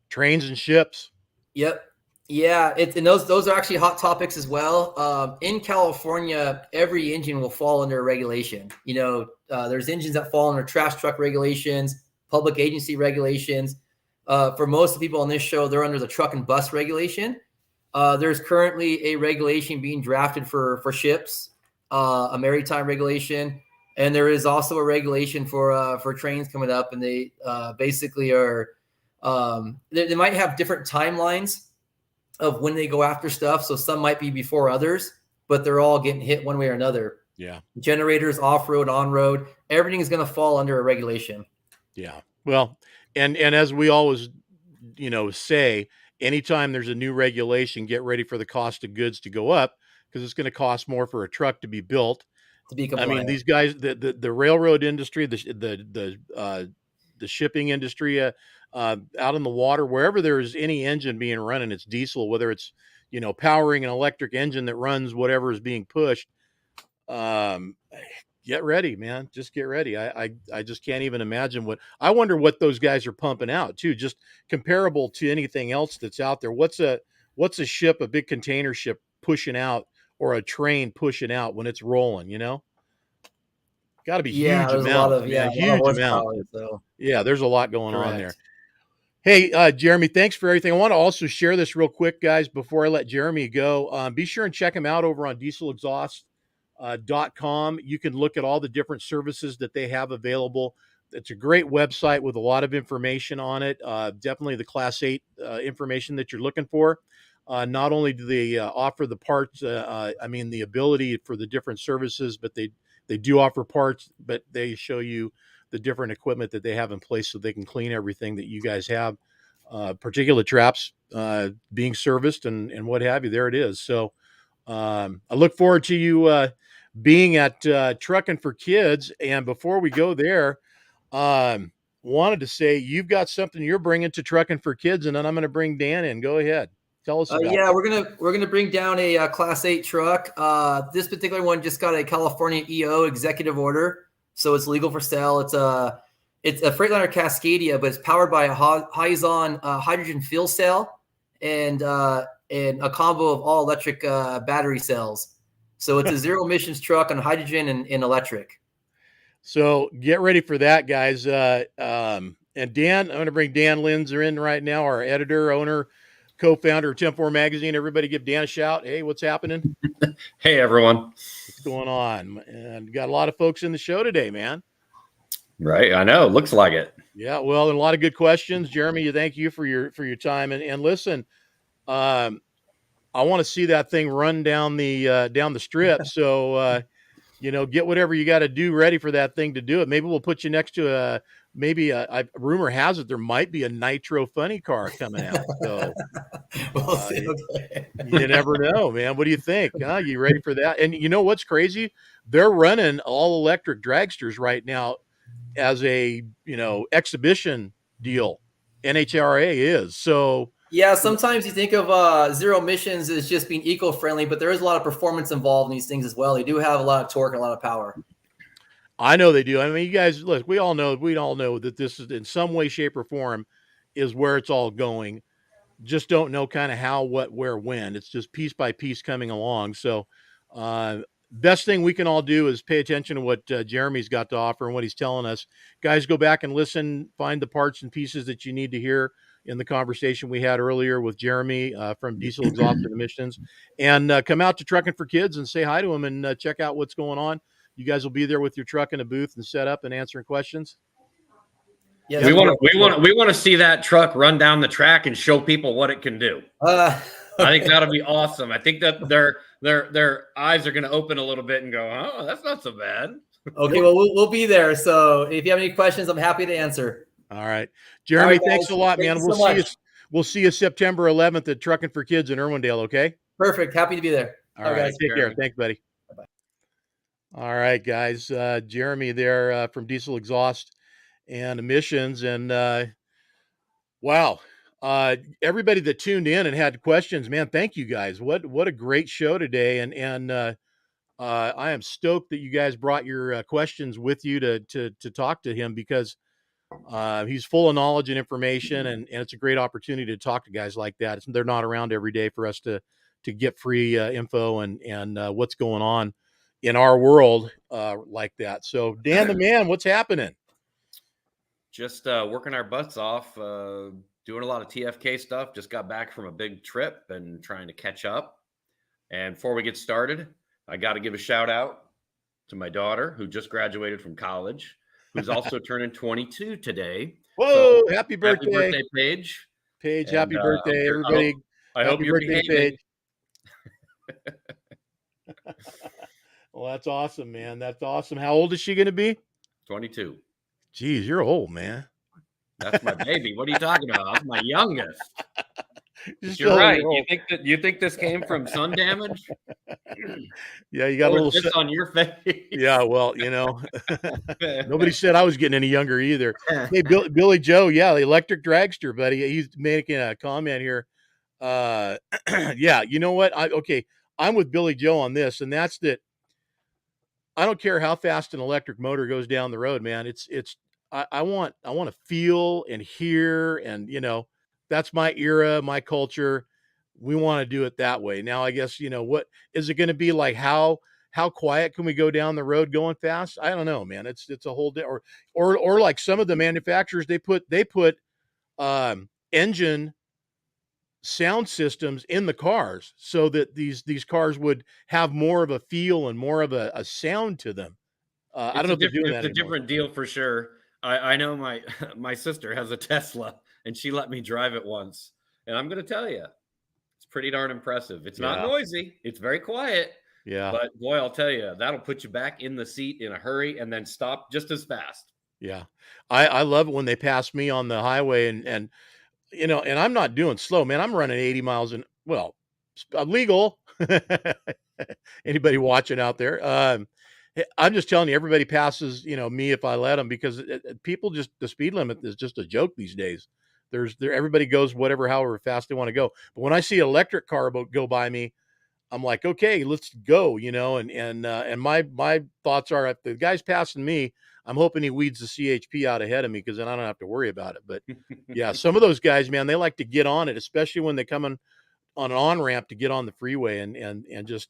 Trains and ships. Yep. Yeah. And those are actually hot topics as well. In California, every engine will fall under a regulation. There's engines that fall under trash truck regulations, public agency regulations. For most of the people on this show, they're under the truck and bus regulation. There's currently a regulation being drafted for ships, a maritime regulation. And there is also a regulation for trains coming up, and they basically are they might have different timelines of when they go after stuff. So some might be before others, but they're all getting hit one way or another. Yeah. Generators, off road, on road, everything is going to fall under a regulation. Yeah. Well, and as we always, say, anytime there's a new regulation, get ready for the cost of goods to go up because it's going to cost more for a truck to be built. To be I mean, compliant. these guys, the railroad industry, the shipping industry, out in the water, wherever there's any engine being running, it's diesel, whether it's, powering an electric engine that runs whatever is being pushed. Um, get ready, man. Just get ready. I just can't even imagine I wonder what those guys are pumping out too, just comparable to anything else that's out there. What's a ship, a big container ship pushing out, or a train pushing out when it's rolling, Got to be Yeah, huge there's a lot amounts, of man. a lot of Huge amounts. horsepower. So Yeah, there's a lot going on there. correct. Hey, Jeramy, thanks for everything. I want to also share this real quick, guys, before I let Jeramy go. Be sure and check him out over on dieselexhaust.com. You can look at all the different services that they have available. It's a great website with a lot of information on it. Definitely the Class 8 information that you're looking for. Not only do they offer the parts, the ability for the different services, but they do offer parts, but they show you the different equipment that they have in place so they can clean everything that you guys have, particulate traps being serviced and what have you. There it is. So I look forward to you being at Truckin For Kids. And before we go there, wanted to say you've got something you're bringing to Truckin For Kids, and then I'm going to bring Dan in. Go ahead. Tell us about Yeah, that. we're gonna bring down a Class 8 truck. This particular one just got a California EO executive order, so it's legal for sale. It's a Freightliner Cascadia, but it's powered by a Hyzon hydrogen fuel cell and a combo of all electric battery cells. So it's a zero emissions truck on hydrogen and electric. So get ready for that, guys. And Dan, I'm going to bring Dan Linzer in right now, our editor, owner, co-founder of 10-4 Magazine. Everybody give Dan a shout. Hey, what's happening? Hey, everyone. What's going on? And got a lot of folks in the show today, man. Right. I know. Looks like it. Yeah. Well, and a lot of good questions. Jeramy, thank you for your time. And listen, I want to see that thing run down the strip. So, get whatever you got to do ready for that thing to do it. Maybe we'll put you next to rumor has it there might be a nitro funny car coming out. So We'll see. you never know, man. What do you think? Huh? You ready for that? And you know what's crazy? They're running all electric dragsters right now as a exhibition deal. NHRA is so. Yeah, sometimes you think of zero emissions as just being eco-friendly, but there is a lot of performance involved in these things as well. They do have a lot of torque and a lot of power. I know they do. I mean, you guys, look, we all know that this is in some way, shape, or form is where it's all going. Just don't know kind of how, what, where, when. It's just piece by piece coming along. So, best thing we can all do is pay attention to what Jeramy's got to offer and what he's telling us. Guys, go back and listen, find the parts and pieces that you need to hear in the conversation we had earlier with Jeramy from Diesel Exhaust and Emissions, and come out to Truckin For Kids and say hi to him and check out what's going on. You guys will be there with your truck in a booth and set up and answering questions. Yes, we want to see that truck run down the track and show people what it can do. Okay. I think that'll be awesome. I think that their eyes are going to open a little bit and go, "Oh, that's not so bad." Okay, well, we'll be there. So if you have any questions, I'm happy to answer. All right, Jeramy, All right, thanks a lot, Thank man. you so much. We'll see you September 11th at Truckin For Kids in Irwindale. Okay. Perfect. Happy to be there. All right. Take care. Thanks, buddy. Bye-bye. All right, guys. Jeramy there from Diesel Exhaust and Emissions. And wow. Everybody that tuned in and had questions, man, thank you guys. What a great show today. And I am stoked that you guys brought your questions with you to talk to him because he's full of knowledge and information, and it's a great opportunity to talk to guys like that. They're not around every day for us to get free info and what's going on in our world like that. So, Dan the man, what's happening? Just working our butts off, doing a lot of TFK stuff. Just got back from a big trip and trying to catch up. And before we get started, I got to give a shout out to my daughter, who just graduated from college, who's also turning 22 today. Whoa, So happy birthday, Paige. Paige. And Happy birthday, everybody. I hope Happy you're birthday to behaving. Paige. Well, that's awesome, man. That's awesome. How old is she going to be? 22. Geez, you're old, man. That's my baby. What are you talking about? That's my youngest. You're Still, right. you're old. You think this came from sun damage? Yeah, you got Or a is little this on your face? Yeah, well, nobody said I was getting any younger either. Hey, Billy Joe, yeah, the electric dragster, buddy. He's making a comment here. Yeah, you know what? I'm with Billy Joe on this, and that's that. I don't care how fast an electric motor goes down the road, man. I want to feel and hear, and that's my era, my culture. We want to do it that way. Now, I guess what is it going to be like? How quiet can we go down the road going fast? I don't know, man. It's a whole day, or like some of the manufacturers they put engine sound systems in the cars so that these cars would have more of a feel and more of a sound to them. I don't know if they're doing that It's a anymore. different deal for sure. I know my my sister has a Tesla, and she let me drive it once, and I'm going to tell you, it's pretty darn impressive. It's not Yeah. noisy. It's very quiet. Yeah. But boy, I'll tell you, that'll put you back in the seat in a hurry and then stop just as fast. Yeah. I love it when they pass me on the highway and and I'm not doing slow, man. I'm running 80 miles an well, legal. Anybody watching out there? I'm just telling you, everybody passes, me if I let them because people the speed limit is just a joke these days. Everybody goes however fast they want to go. But when I see an electric car go by me, I'm like, okay, let's go, and my thoughts are if the guy's passing me, I'm hoping he weeds the CHP out ahead of me because then I don't have to worry about it. But yeah, some of those guys, man, they like to get on it, especially when they come on an on ramp to get on the freeway and just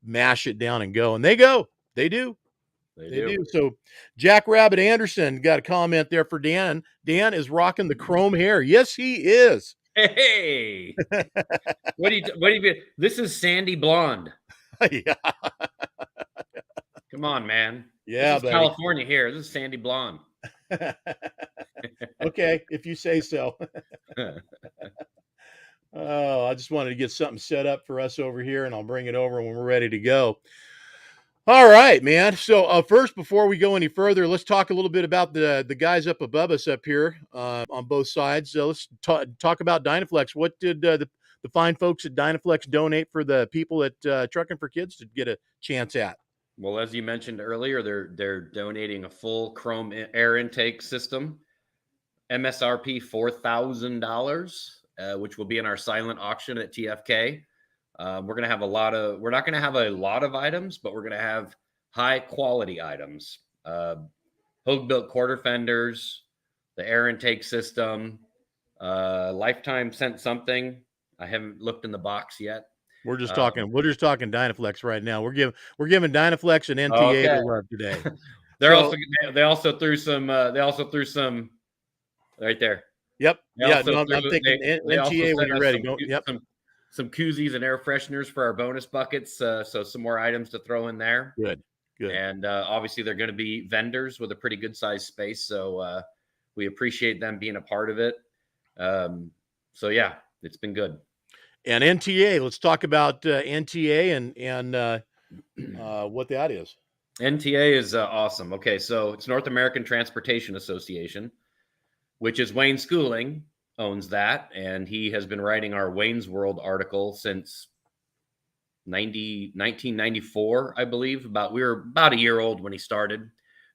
mash it down and go. And they go, they do. They They do. do. So Jack Rabbit Anderson got a comment there for Dan. Dan is rocking the chrome hair. Yes, he is. Hey, what do you? This is sandy blonde. Yeah. Come on, man. Yeah, this is buddy. California here. This is sandy blonde. Okay, if you say so. Oh, I just wanted to get something set up for us over here, and I'll bring it over when we're ready to go. All right, man. So first, before we go any further, let's talk a little bit about the guys up above us up here on both sides. So let's talk about Dynaflex. What did the fine folks at Dynaflex donate for the people at Truckin For Kids to get a chance at? Well, as you mentioned earlier, they're donating a full chrome air intake system, MSRP $4,000, which will be in our silent auction at TFK. We're going to have we're not going to have a lot of items, but we're going to have high quality items. Hogue built quarter fenders, the air intake system, Lifetime sent something. I haven't looked in the box yet. We're just talking Dynaflex right now. We're giving Dynaflex and NTA Okay. the love today. They also threw some right there. Yep. I'm I'm thinking NTA when you're ready. Yep. Some koozies and air fresheners for our bonus buckets. So some more items to throw in there. Good. And obviously they're going to be vendors with a pretty good sized space. So we appreciate them being a part of it. So yeah, it's been good. And NTA, let's talk about NTA and what that is. NTA is awesome. Okay, so it's North American Transportation Association, which is Wayne Schooling owns that, and he has been writing our Wayne's World article since 1994, I believe. We were about a year old when he started,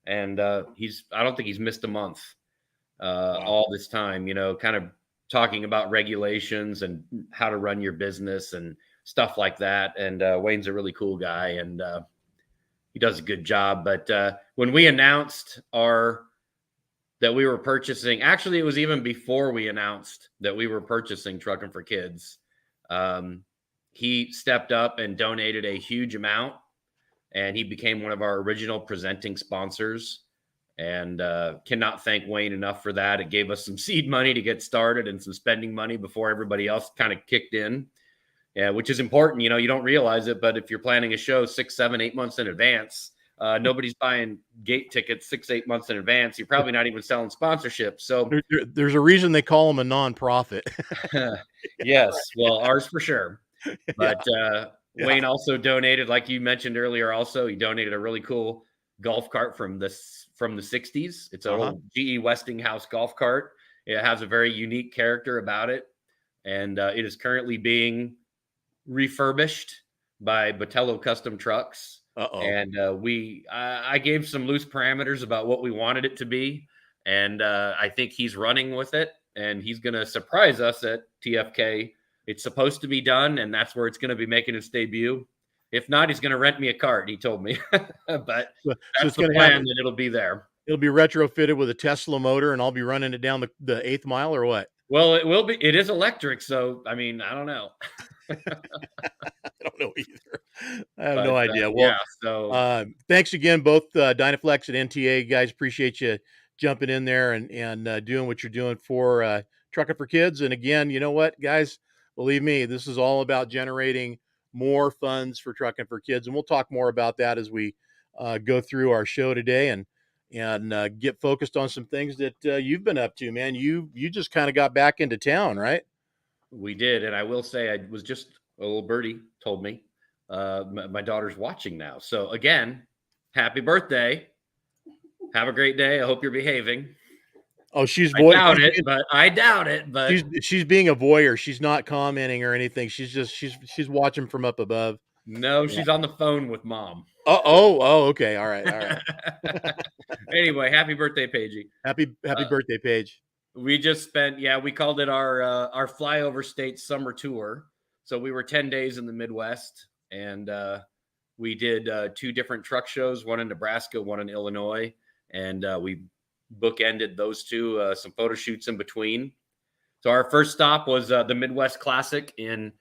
and I don't think he's missed a month all this time. Kind of talking about regulations and how to run your business and stuff like that. And Wayne's a really cool guy, and he does a good job. But when we announced that we were purchasing, actually, it was even before we announced that we were purchasing Truckin For Kids. He stepped up and donated a huge amount, and he became one of our original presenting sponsors. And cannot thank Wayne enough for that. It gave us some seed money to get started and some spending money before everybody else kind of kicked in. Yeah, which is important. You don't realize it, but if you're planning a show 6, 7, 8 months in advance, Nobody's buying gate tickets 6-8 months in advance. You're probably not even selling sponsorships. So There's a reason they call them a nonprofit. yes, well, ours for sure. Yeah. But Wayne also donated, like you mentioned earlier. Also, he donated a really cool golf cart from the 60s. It's an old GE Westinghouse golf cart. It has a very unique character about it, and it is currently being refurbished by Botello Custom Trucks. And I gave some loose parameters about what we wanted it to be, and I think he's running with it, and he's going to surprise us at TFK. It's supposed to be done, and that's where it's going to be making its debut. If not, he's going to rent me a cart, he told me. But that's the plan, that it'll be there. It'll be retrofitted with a Tesla motor, and I'll be running it down the 8th mile, or what? Well, it will be. It is electric, so I mean, I don't know. I don't know either. I have no idea. Well, so thanks again, both Dynaflex and NTA guys. Appreciate you jumping in there and doing what you're doing for Truckin For Kids. And again, you know what, guys, believe me, this is all about generating more funds for Truckin For Kids, and we'll talk more about that as we go through our show today and get focused on some things that you've been up to, man. You just kind of got back into town, right? We did, and I will say, I was just a little birdie told me my daughter's watching now. So again, happy birthday! Have a great day. I hope you're behaving. Oh, I doubt it. But she's being a voyeur. She's not commenting or anything. She's watching from up above. No, she's on the phone with mom. Okay. All right. Anyway, happy birthday, Paigey. Happy birthday, Paige. We just spent, we called it our flyover state summer tour. So we were 10 days in the Midwest, and we did 2 different truck shows, one in Nebraska, one in Illinois, and we bookended those 2, some photo shoots in between. So our first stop was the Midwest Classic in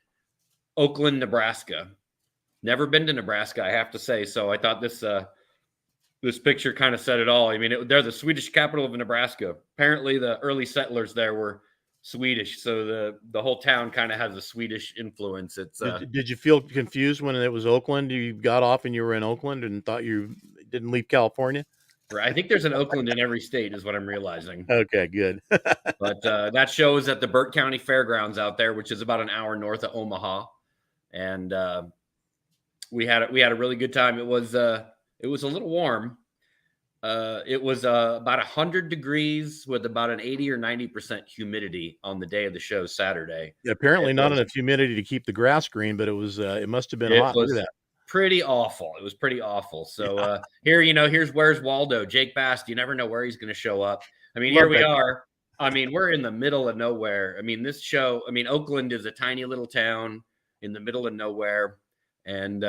Oakland, Nebraska. Never been to Nebraska, I have to say. So I thought this picture kind of said it all. I mean, they're the Swedish capital of Nebraska. Apparently, the early settlers there were Swedish, so the whole town kind of has a Swedish influence. It's Did you feel confused when it was Oakland? You got off and you were in Oakland and thought you didn't leave California? I think there's an Oakland in every state, is what I'm realizing. Okay, good. But that show is at the Burt County Fairgrounds out there, which is about an hour north of Omaha, and we had a really good time. It was a little warm. It was about 100 degrees with about an 80 or 90% humidity on the day of the show, Saturday. Yeah, apparently not enough humidity to keep the grass green, but it was it must have been hot. Look at that. Pretty awful. It was pretty awful. So here's Where's Waldo? Jake Bass. You never know where he's going to show up. I mean, here we are. I mean, we're in the middle of nowhere. I mean, this show, Oakland is a tiny little town in the middle of nowhere. And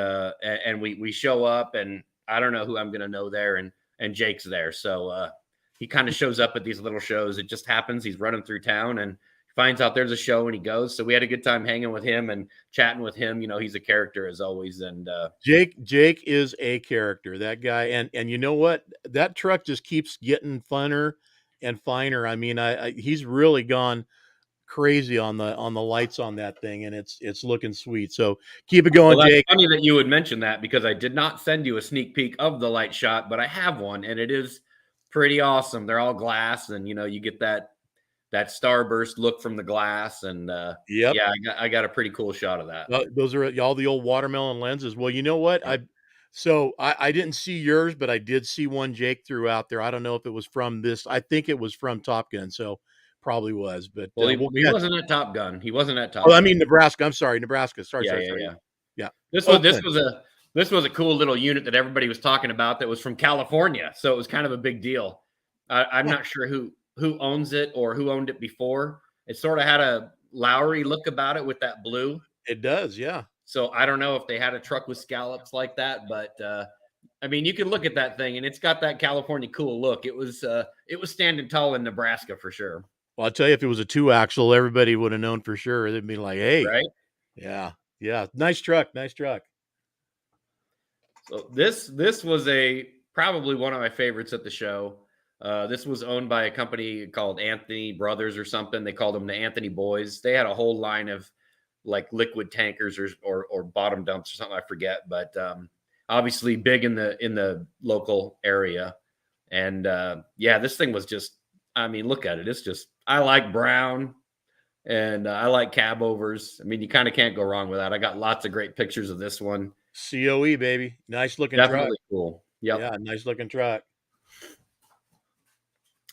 we show up, and I don't know who I'm going to know there. And Jake's there. So he kind of shows up at these little shows. It just happens. He's running through town and finds out there's a show, and he goes. So we had a good time hanging with him and chatting with him. He's a character as always. And Jake is a character, that guy. And you know what? That truck just keeps getting funner and finer. I mean, he's really gone crazy on the lights on that thing, and it's looking sweet. So keep it going, Jake. Funny that you would mention that, because I did not send you a sneak peek of the light shot, but I have one, and it is pretty awesome. They're all glass, and you get that starburst look from the glass, and I got a pretty cool shot of that. Those are all the old watermelon lenses. Well, you know what? I didn't see yours, but I did see one Jake threw out there. I don't know if it was from this. I think it was from Top Gun. So probably was, but he wasn't at Top Gun. He wasn't at Top Gun. I mean Nebraska. I'm sorry, Nebraska. Sorry. Yeah. This was a cool little unit that everybody was talking about that was from California. So it was kind of a big deal. I'm not sure who owns it or who owned it before. It sort of had a Lowry look about it with that blue. It does, yeah. So I don't know if they had a truck with scallops like that, but you can look at that thing and it's got that California cool look. It was standing tall in Nebraska for sure. Well, I'll tell you, if it was a 2-axle, everybody would have known for sure. They'd be like, hey, right? Yeah. Nice truck. So this was probably one of my favorites at the show. This was owned by a company called Anthony Brothers or something. They called them the Anthony Boys. They had a whole line of like liquid tankers or bottom dumps or something, I forget. But obviously big in the local area. And yeah, this thing was just, I mean, look at it. It's just, I like brown and I like cab overs. I mean, you kind of can't go wrong with that. I got lots of great pictures of this one. COE, baby. Nice looking truck. Definitely cool. Yep. Yeah, nice looking truck.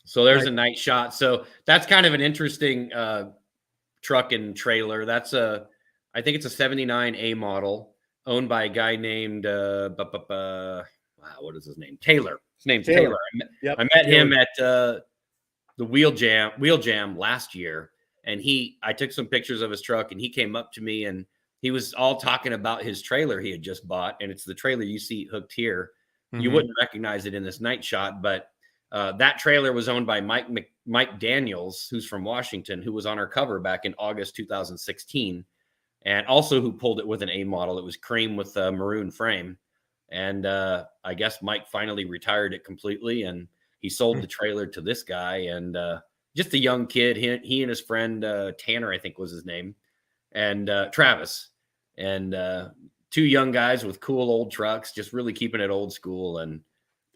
So there's a night shot. So that's kind of an interesting truck and trailer. That's I think it's a 79 A model owned by a guy named wow, what is his name? Taylor. His name's Taylor. I met him at the Wheel Jam last year, and I took some pictures of his truck, and he came up to me and he was all talking about his trailer he had just bought, and it's the trailer you see hooked here. Mm-hmm. You wouldn't recognize it in this night shot, but that trailer was owned by Mike Daniels, who's from Washington, who was on our cover back in August 2016, and also who pulled it with an A model. It was cream with a maroon frame. And I guess Mike finally retired it completely, and he sold the trailer to this guy. And just a young kid, he and his friend Tanner, I think was his name, and Travis, and two young guys with cool old trucks, just really keeping it old school. And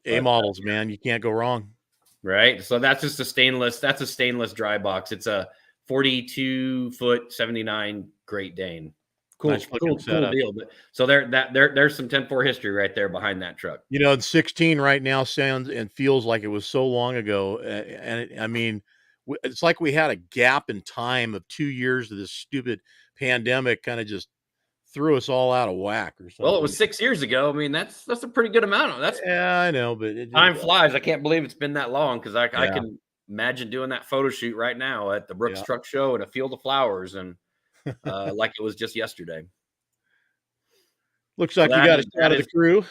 A models, man, you can't go wrong. Right. So that's just a stainless dry box. It's a 42-foot 79 Great Dane. Cool, nice cool deal. But so there's some 10-4 history right there behind that truck. You know, 16 right now sounds and feels like it was so long ago. And I mean, it's like we had a gap in time of 2 years of this stupid pandemic kind of just threw us all out of whack or something. Well, it was 6 years ago. I mean, that's a pretty good amount. Yeah, I know, but time flies. I can't believe it's been that long, because I can imagine doing that photo shoot right now at the Brooks Truck Show in a field of flowers, and like it was just yesterday. Looks like you got a shot of the crew.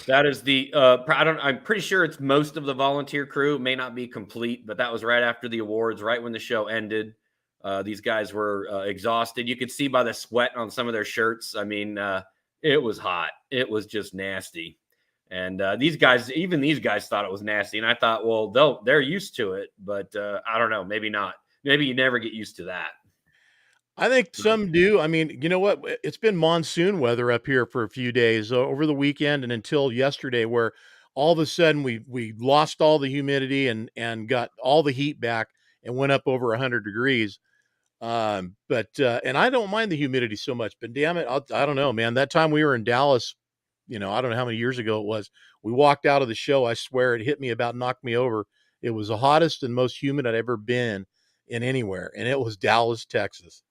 That is the I'm pretty sure it's most of the volunteer crew. It may not be complete, but that was right after the awards, right when the show ended. These guys were exhausted. You could see by the sweat on some of their shirts. I mean, it was hot. It was just nasty. And these guys thought it was nasty. And I thought, well, they're used to it, but I don't know, maybe not. Maybe you never get used to that. I think some do. I mean, you know what? It's been monsoon weather up here for a few days over the weekend and until yesterday, where all of a sudden we lost all the humidity and got all the heat back and went up over 100 degrees. But I don't mind the humidity so much, but damn it, I don't know, man. That time we were in Dallas, you know, I don't know how many years ago it was. We walked out of the show. I swear it hit me, about knocked me over. It was the hottest and most humid I'd ever been in anywhere. And it was Dallas, Texas.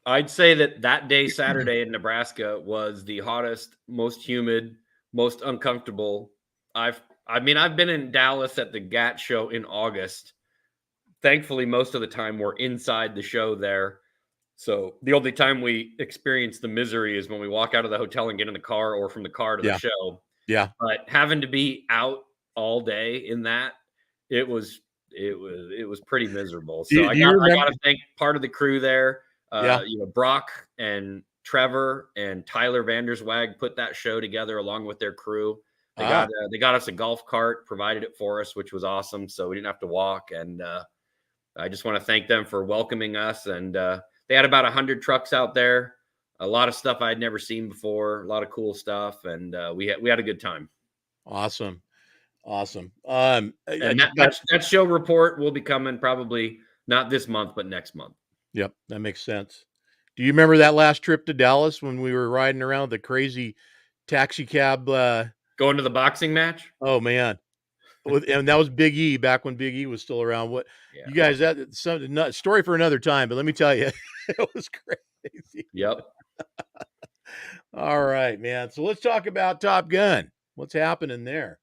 I'd say that day, Saturday in Nebraska, was the hottest, most humid, most uncomfortable. I've been in Dallas at the GAT show in August. Thankfully, most of the time we're inside the show there. So the only time we experience the misery is when we walk out of the hotel and get in the car, or from the car to the show. Yeah. But having to be out all day in that, it was pretty miserable. So I got to thank part of the crew there. You know, Brock and Trevor and Tyler Vanderswag put that show together along with their crew. They got us a golf cart, provided it for us, which was awesome. So we didn't have to walk. And I just want to thank them for welcoming us. And they had about 100 trucks out there, a lot of stuff I had never seen before, a lot of cool stuff. And we had a good time. Awesome. And that show report will be coming probably not this month, but next month. Yep, that makes sense. Do you remember that last trip to Dallas when we were riding around the crazy taxi cab? Going to the boxing match? Oh, man. And that was Big E, back when Big E was still around. You guys, that's a story for another time, but let me tell you, it was crazy. Yep. All right, man. So let's talk about Top Gun. What's happening there?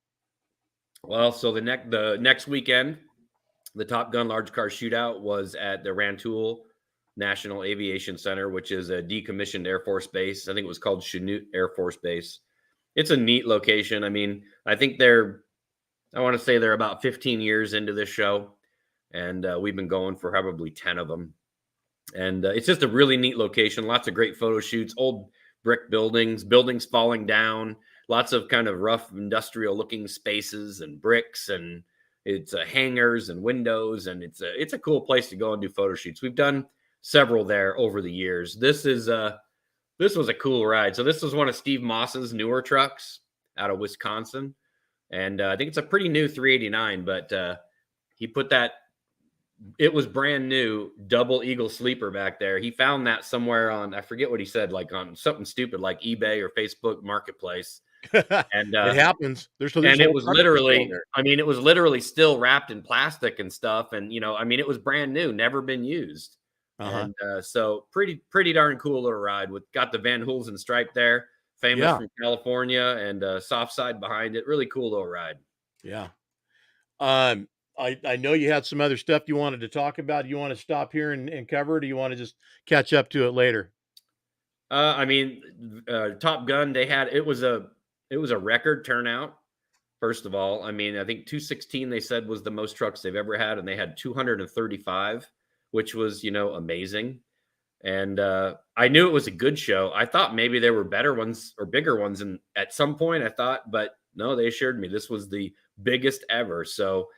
Well, so the next weekend, the Top Gun Large Car Shootout was at the Rantoul National Aviation Center, which is a decommissioned Air Force base. I think it was called Chanute Air Force Base. It's a neat location. I mean, I think I want to say they're about 15 years into this show, and we've been going for probably 10 of them. And it's just a really neat location. Lots of great photo shoots, old brick buildings falling down, lots of kind of rough industrial looking spaces and bricks, and it's hangars and windows, and it's a cool place to go and do photo shoots. We've done several there over the years. This was a cool ride. So this was one of Steve Moss's newer trucks. out of Wisconsin. And I think it's a pretty new 389, but he put that, it was brand new double eagle sleeper back there. He found that somewhere on, I forget what he said, like on something stupid like eBay or Facebook Marketplace. And It happens. There's and it whole was countries going literally, there. I mean, it was literally still wrapped in plastic and stuff. And, you know, I mean, it was brand new, never been used. Uh-huh. And so pretty darn cool little ride with, got the Van Hulsen stripe there, famous Yeah. from California, and soft side behind it. Really cool little ride. Yeah. I know you had some other stuff you wanted to talk about. Do you want to stop here and cover it, or do you want to just catch up to it later? I mean, Top Gun, they had, it was a record turnout. First of all, I mean, I think 216 they said was the most trucks they've ever had, and they had 235, which was, you know, amazing. And I knew it was a good show. I thought maybe there were better ones or bigger ones, and at some point I thought, but no, they assured me this was the biggest ever. So,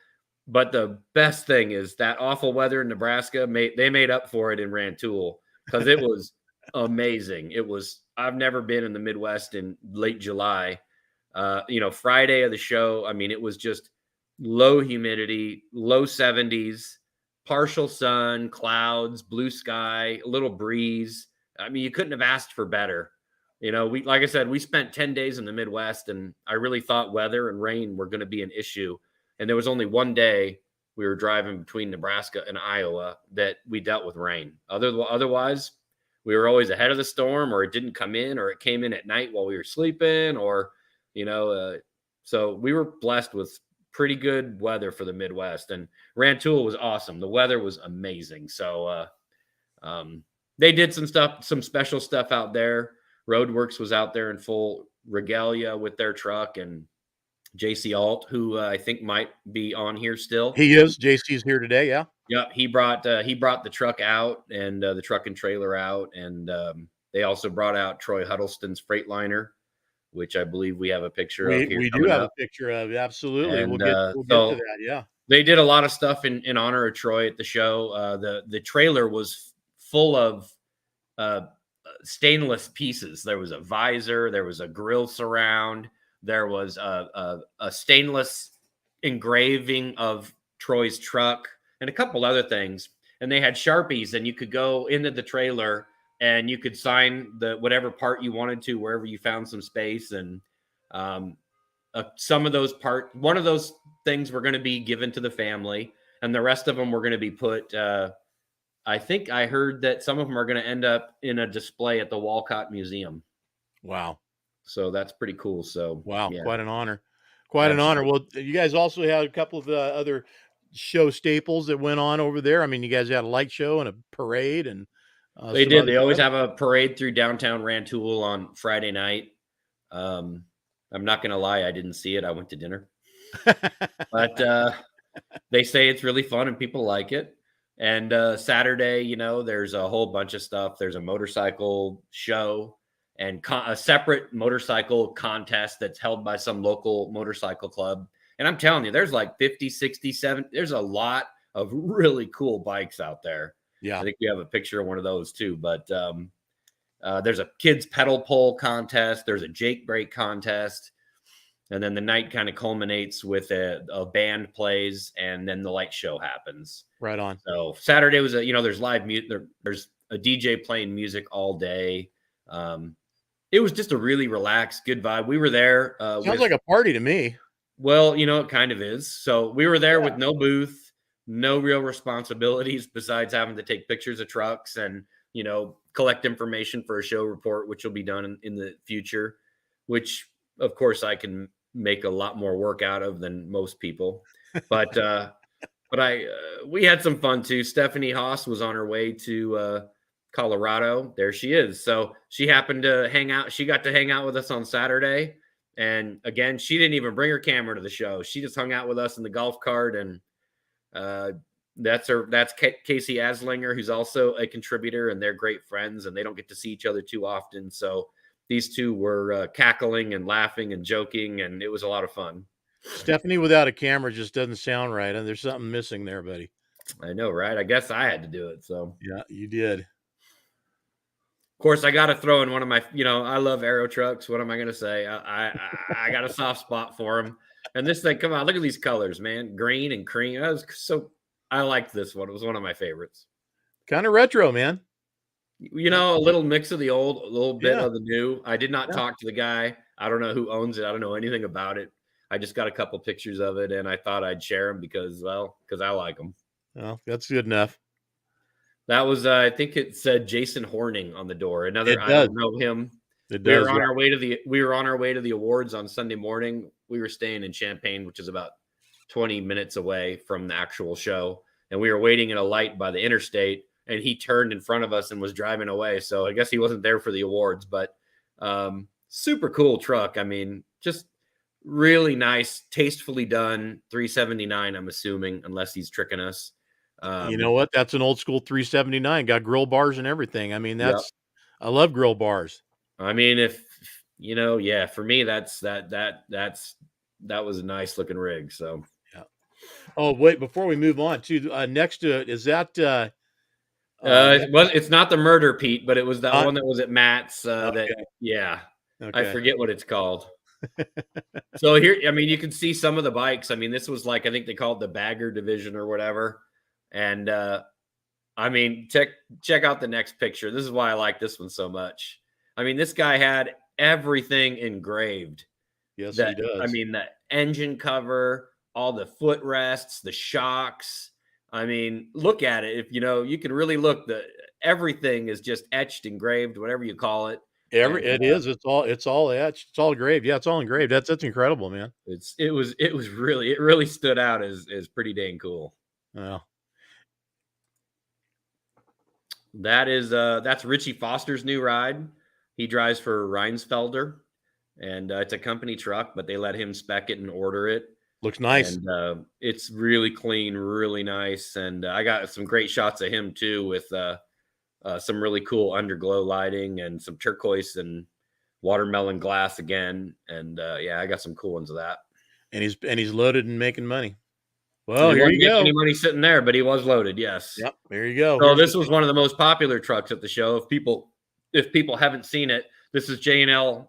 but the best thing is that awful weather in Nebraska they made up for it in Rantoul, because it was amazing. It was, I've never been in the Midwest in late July. You know, Friday of the show, I mean, it was just low humidity, low 70s, partial sun, clouds, blue sky, a little breeze. I mean, you couldn't have asked for better. You know, we, like I said, we spent 10 days in the Midwest, and I really thought weather and rain were going to be an issue. And there was only one day we were driving between Nebraska and Iowa that we dealt with rain. Otherwise, we were always ahead of the storm, or it didn't come in, or it came in at night while we were sleeping, or, you know, so we were blessed with pretty good weather for the Midwest, and Rantoul was awesome. The weather was amazing. So they did some special stuff out there. Roadworks was out there in full regalia with their truck, and JC Alt, who I think might be on here still. He is. JC's here today. Yeah. Yeah, he brought the truck out, and the truck and trailer out, and they also brought out Troy Huddleston's Freightliner, which I believe we have a picture of here. We do coming have up. a picture of it. Absolutely. And We'll get to so that. Yeah. they did a lot of stuff in honor of Troy at the show. The trailer was full of stainless pieces. There was a visor, there was a grill surround, there was a stainless engraving of Troy's truck, and a couple other things. And they had Sharpies, and you could go into the trailer and you could sign the whatever part you wanted to wherever you found some space. And some of those one of those things were going to be given to the family, and the rest of them were going to be put. I think I heard that some of them are going to end up in a display at the Walcott Museum. Wow. So that's pretty cool. So wow, yeah. Quite an honor. Quite an honor. Well, you guys also had a couple of other show staples that went on over there. I mean, you guys had a light show and a parade, and they did. They always have a parade through downtown Rantoul on Friday night. I'm not going to lie, I didn't see it. I went to dinner, but they say it's really fun and people like it. And Saturday, you know, there's a whole bunch of stuff. There's a motorcycle show and a separate motorcycle contest that's held by some local motorcycle club. And I'm telling you, there's like 50, 60, 70. There's a lot of really cool bikes out there. Yeah. I think we have a picture of one of those too. But there's a kids pedal pole contest. There's a Jake brake contest. And then the night kind of culminates with a band plays, and then the light show happens. Right on. So Saturday was there's live music. There's a DJ playing music all day. It was just a really relaxed, good vibe. We were there. Sounds like a party to me. Well, you know, it kind of is. So we were there with no booth, no real responsibilities besides having to take pictures of trucks and, you know, collect information for a show report, which will be done in the future, which of course I can make a lot more work out of than most people. But we had some fun too. Stephanie Haas was on her way to Colorado. There she is. So she happened to hang out. She got to hang out with us on Saturday. And again, she didn't even bring her camera to the show. She just hung out with us in the golf cart. And that's Casey Aslinger, who's also a contributor, and they're great friends, and they don't get to see each other too often. So these two were cackling and laughing and joking, and it was a lot of fun. Stephanie without a camera just doesn't sound right, and there's something missing there, buddy. I know, right? I guess I had to do it. So yeah, you did. Of course, I got to throw in one of my, I love aero trucks. What am I going to say? I got a soft spot for them. And this thing, come on, look at these colors, man. Green and cream. I liked this one. It was one of my favorites. Kind of retro, man. A little mix of the old, a little bit Yeah. of the new. I did not Yeah. talk to the guy. I don't know who owns it. I don't know anything about it. I just got a couple pictures of it, and I thought I'd share them because I like them. Well, that's good enough. That was, I think it said Jason Horning on the door. It I does. don't know him. It We does. were on our way to the awards on Sunday morning. We were staying in Champaign, which is about 20 minutes away from the actual show, and we were waiting at a light by the interstate, and he turned in front of us and was driving away. So I guess he wasn't there for the awards, but super cool truck. I mean, just really nice, tastefully done. $379, I'm assuming, unless he's tricking us. You know what? That's an old school 379. Got grill bars and everything. I mean, Yep. I love grill bars. I mean, if yeah, for me, that was a nice looking rig. So yeah. Oh, wait, before we move on to next to it, is that it's not the Murder Pete, but it was that one that was at Matt's okay. I forget what it's called. So here, I mean, you can see some of the bikes. I mean, this was like, I think they called the bagger division or whatever. And I mean, check out the next picture. This is why I like this one so much. I mean, this guy had everything engraved. Yes, he does. I mean, the engine cover, all the footrests, the shocks. I mean, look at it. If you can really look, everything is just etched, engraved, whatever you call it. It is. It's all etched. It's all engraved. Yeah, it's all engraved. That's incredible, man. It really stood out as pretty dang cool. Well, that's Richie Foster's new ride. He drives for Reinsfelder, and it's a company truck, but they let him spec it and order it. Looks nice. And it's really clean, really nice. And I got some great shots of him too, with some really cool underglow lighting and some turquoise and watermelon glass again. And I got some cool ones of that. And he's loaded and making money. Well, he here you go. Any money sitting there, but he was loaded. Yes. Yep. There you go. So this was one of the most popular trucks at the show. If people haven't seen it, this is J&L's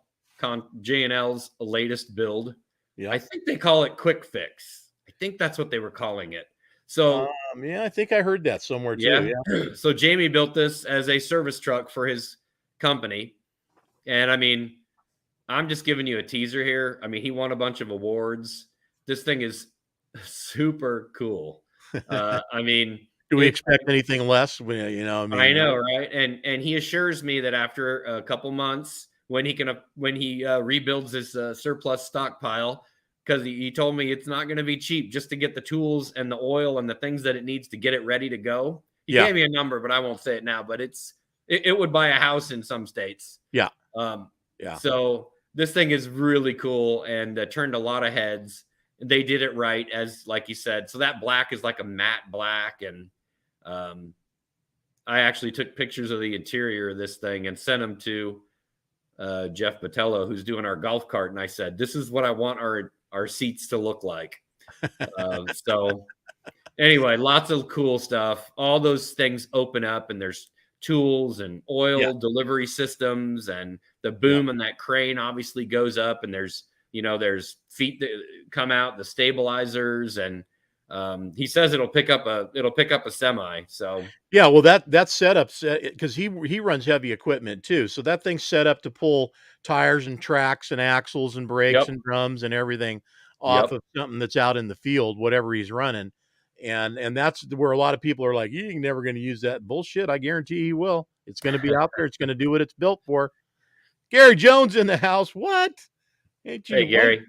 latest build. Yeah. I think they call it Quick Fix. I think that's what they were calling it. So I think I heard that somewhere too. Yeah. So Jamie built this as a service truck for his company. And I mean, I'm just giving you a teaser here. I mean, he won a bunch of awards. This thing is super cool. I mean, do we expect anything less? I know, right? And he assures me that after a couple months, when he rebuilds his surplus stockpile, because he told me it's not going to be cheap just to get the tools and the oil and the things that it needs to get it ready to go. He gave me a number, but I won't say it now. But it would buy a house in some states. Yeah. So this thing is really cool and turned a lot of heads. They did it right, as like you said. So that black is like a matte black, and I actually took pictures of the interior of this thing and sent them to Jeff Botello, who's doing our golf cart, and I said, "This is what I want our seats to look like." So anyway, lots of cool stuff. All those things open up, and there's tools and oil delivery systems, and the boom and that crane obviously goes up, and there's feet that come out, the stabilizers, and he says it'll pick up a semi. So yeah, well that setup, because he runs heavy equipment too, so that thing's set up to pull tires and tracks and axles and brakes and drums and everything off of something that's out in the field, whatever he's running, and that's where a lot of people are like, "You're never going to use that." Bullshit! I guarantee he will. It's going to be out there. It's going to do what it's built for. Gary Jones in the house. What? Hey, Gary.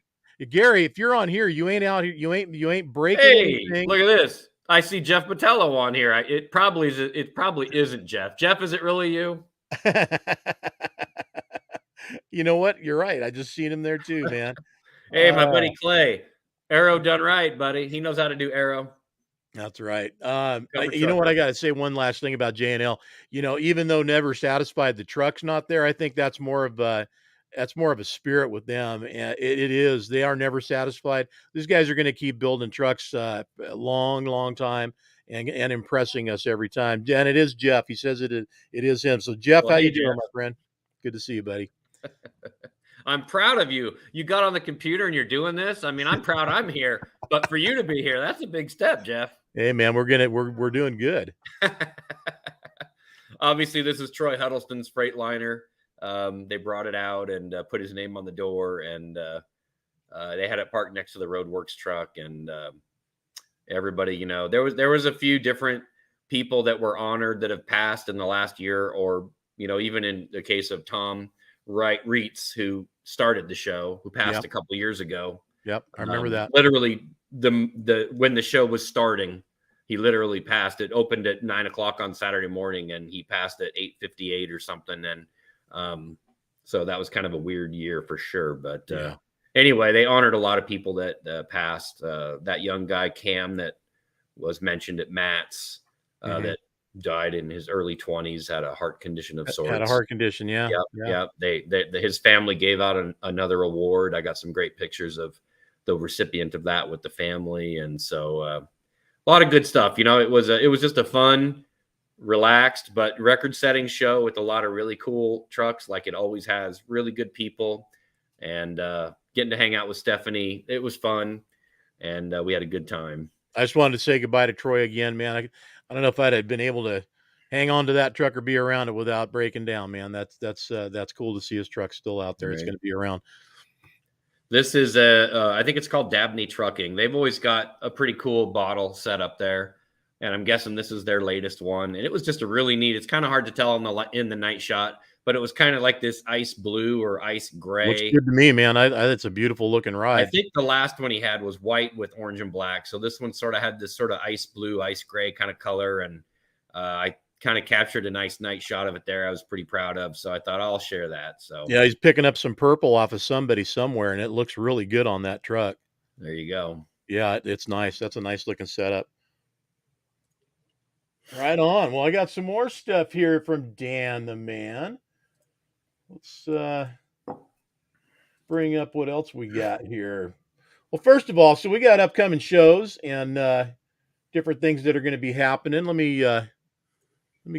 Gary, if you're on here, you ain't out here. You ain't breaking anything. Look at this. I see Jeff Botello on here. It probably isn't Jeff. Jeff, is it really you? You know what? You're right. I just seen him there too, man. Hey, my buddy Clay. Arrow done right, buddy. He knows how to do Arrow. That's right. You know what? I got to say one last thing about J&L. Even though Never Satisfied, the truck's not there. I think that's more of a spirit with them. And it is. They are never satisfied. These guys are going to keep building trucks a long, long time. and impressing us every time. And it is Jeff. He says it is him. So Jeff, Well, how hey, you doing, Jeff. my friend? Good to see you, buddy. I'm proud of you. You got on the computer and you're doing this. I mean, I'm proud I'm here, but for you to be here, that's a big step, Jeff. Hey man, we're doing good. Obviously, this is Troy Huddleston's Freightliner. They brought it out and put his name on the door, and they had it parked next to the Roadworks truck. And everybody, you know, there was a few different people that were honored that have passed in the last year, or you know, even in the case of Tom Reitz, who started the show, who passed a couple years ago. Yep, I remember that. Literally, when the show was starting, he literally passed. It opened at 9:00 on Saturday morning, and he passed at 8:58 or something. And so that was kind of a weird year for sure. But anyway, they honored a lot of people that passed. That young guy Cam that was mentioned at Matt's that died in his early 20s, had a heart condition of sorts. Had a heart condition, yeah. His family gave out another award. I got some great pictures of the recipient of that with the family, and so a lot of good stuff. You know, it was just a fun, relaxed but record-setting show with a lot of really cool trucks, like it always has. Really good people, and getting to hang out with Stephanie, it was fun, and we had a good time. I just wanted to say goodbye to Troy again, man. I don't know if I'd have been able to hang on to that truck or be around it without breaking down, man. That's cool to see his truck still out there. Right. It's going to be around. This is I think it's called Dabney Trucking. They've always got a pretty cool bottle set up there, and I'm guessing this is their latest one. And it was just a really neat. It's kind of hard to tell in the night shot, but it was kind of like this ice blue or ice gray. Looks good to me, man. It's a beautiful looking ride. I think the last one he had was white with orange and black. So this one sort of had this sort of ice blue, ice gray kind of color. And I kind of captured a nice night shot of it there. I was pretty proud of. So I thought I'll share that. So yeah, he's picking up some purple off of somebody somewhere, and it looks really good on that truck. There you go. Yeah, it's nice. That's a nice looking setup. Right on. Well, I got some more stuff here from Dan the man. Let's bring up what else we got here. Well, first of all, so we got upcoming shows and different things that are going to be happening. Let me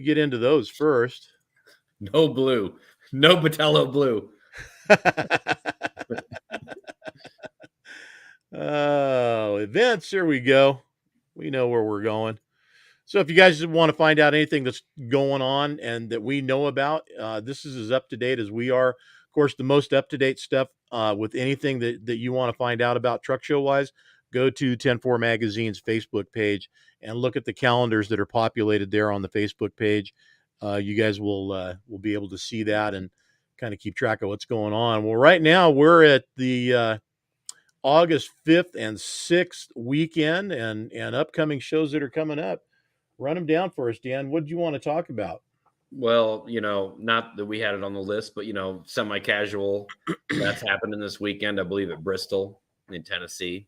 get into those first. No blue. No Botello blue. Oh, events. Here we go. We know where we're going. So if you guys want to find out anything that's going on and that we know about, this is as up to date as we are. Of course, the most up to date stuff with anything that you want to find out about truck show wise, go to 10-4 Magazine's Facebook page and look at the calendars that are populated there on the Facebook page. You guys will be able to see that and kind of keep track of what's going on. Well, right now we're at the August 5th and 6th weekend and upcoming shows that are coming up. Run them down for us, Dan. What do you want to talk about? Well, you know, not that we had it on the list, but, you know, semi-casual, that's happening this weekend, I believe, at Bristol in Tennessee.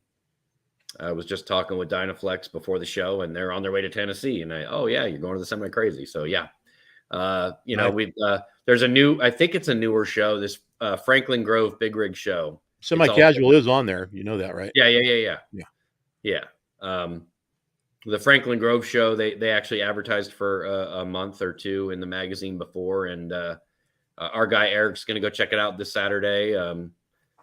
I was just talking with Dynaflex before the show, and they're on their way to Tennessee. And oh, yeah, you're going to the Semi-Crazy. So, yeah. You know, there's I think it's a newer show, this Franklin Grove Big Rig Show. Semi-casual is on there. You know that, right? Yeah. The Franklin Grove show, they actually advertised for a month or two in the magazine before. And our guy Eric's going to go check it out this Saturday.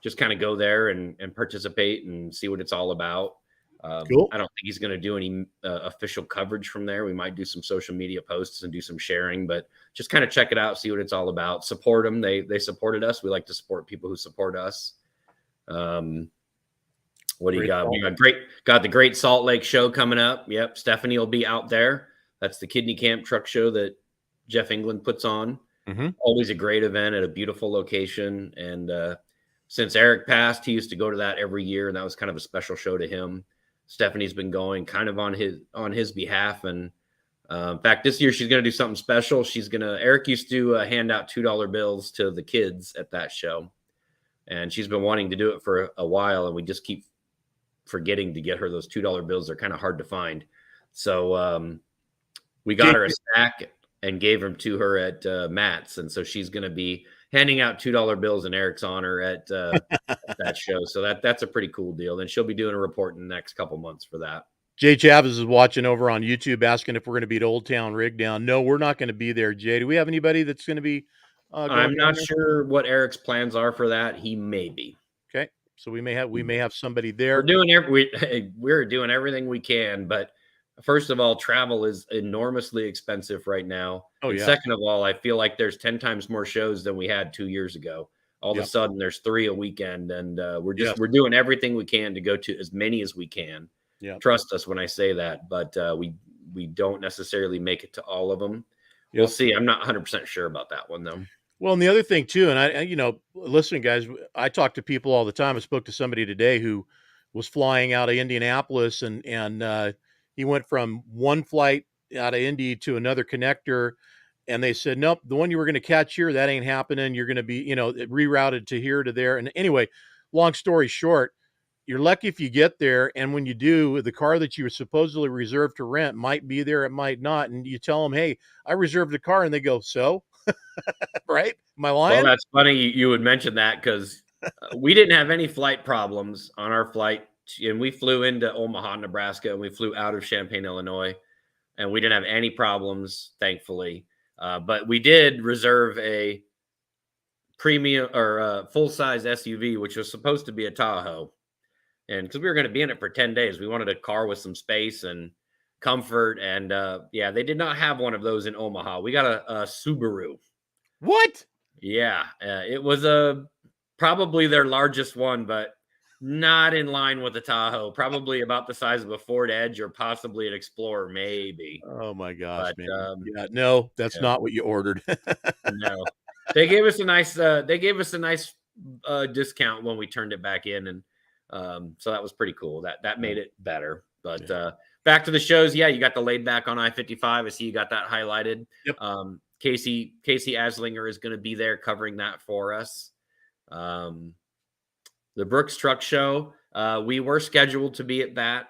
Just kind of go there and participate and see what it's all about. Cool. I don't think he's going to do any official coverage from there. We might do some social media posts and do some sharing, but just kind of check it out, see what it's all about. Support them. They supported us. We like to support people who support us. What do you got? We got the Great Salt Lake show coming up. Yep. Stephanie will be out there. That's the Kidney Camp truck show that Jeff England puts on. Mm-hmm. Always a great event at a beautiful location. And since Eric passed, he used to go to that every year, and that was kind of a special show to him. Stephanie's been going kind of on his behalf. And in fact, this year she's going to do something special. Eric used to hand out $2 bills to the kids at that show. And she's been wanting to do it for a while, and we just keep forgetting to get her those $2 bills. They're kind of hard to find. So we got her a stack and gave them to her at Matt's. And so she's going to be handing out $2 bills in Eric's honor at that show. So that's a pretty cool deal. And she'll be doing a report in the next couple months for that. Jay Chavez is watching over on YouTube asking if we're going to be at Old Town Rig Down. No, we're not going to be there, Jay. Do we have anybody that's going to be going I'm down not there? sure what Eric's plans are for that. He may be. Okay. So we may have somebody We're there. doing we're doing everything we can, but first of all, travel is enormously expensive right now. Oh, And yeah. second of all, I feel like there's 10 times more shows than we had 2 years ago. All of a Yep. sudden, there's 3 a weekend, and Yes. we're doing everything we can to go to as many as we can. Yeah. Trust us when I say that, but we don't necessarily make it to all of them. We'll Yep. see. I'm not 100% sure about that one though. Well, and the other thing too, and you know, listen, guys, I talk to people all the time. I spoke to somebody today who was flying out of Indianapolis, and he went from one flight out of Indy to another connector, and they said, nope, the one you were going to catch here, that ain't happening. You're going to be, you know, it rerouted to here to there. And anyway, long story short, you're lucky if you get there, and when you do, the car that you were supposedly reserved to rent might be there, it might not, and you tell them, hey, I reserved a car, and they go, so. Right? Am I Well, lying? that's funny you would mention that because we didn't have any flight problems on our flight. And we flew into Omaha, Nebraska, and we flew out of Champaign, Illinois, and we didn't have any problems, thankfully. But we did reserve a premium or full-size SUV, which was supposed to be a Tahoe. And because we were going to be in it for 10 days, we wanted a car with some space and comfort. And yeah, they did not have one of those in Omaha. We got a Subaru. What? Yeah, it was probably their largest one, but not in line with the Tahoe. Probably about the size of a Ford Edge or possibly an Explorer, maybe. Oh my gosh, But man. Yeah, no, that's yeah, not what you ordered. no, they gave us a nice discount when we turned it back in, and so that was pretty cool. That made it better. But Yeah. back to the shows, yeah, you got the laid back on I-55. I see you got that highlighted. Yep. Casey Aslinger is going to be there covering that for us. The Brooks Truck Show, we were scheduled to be at that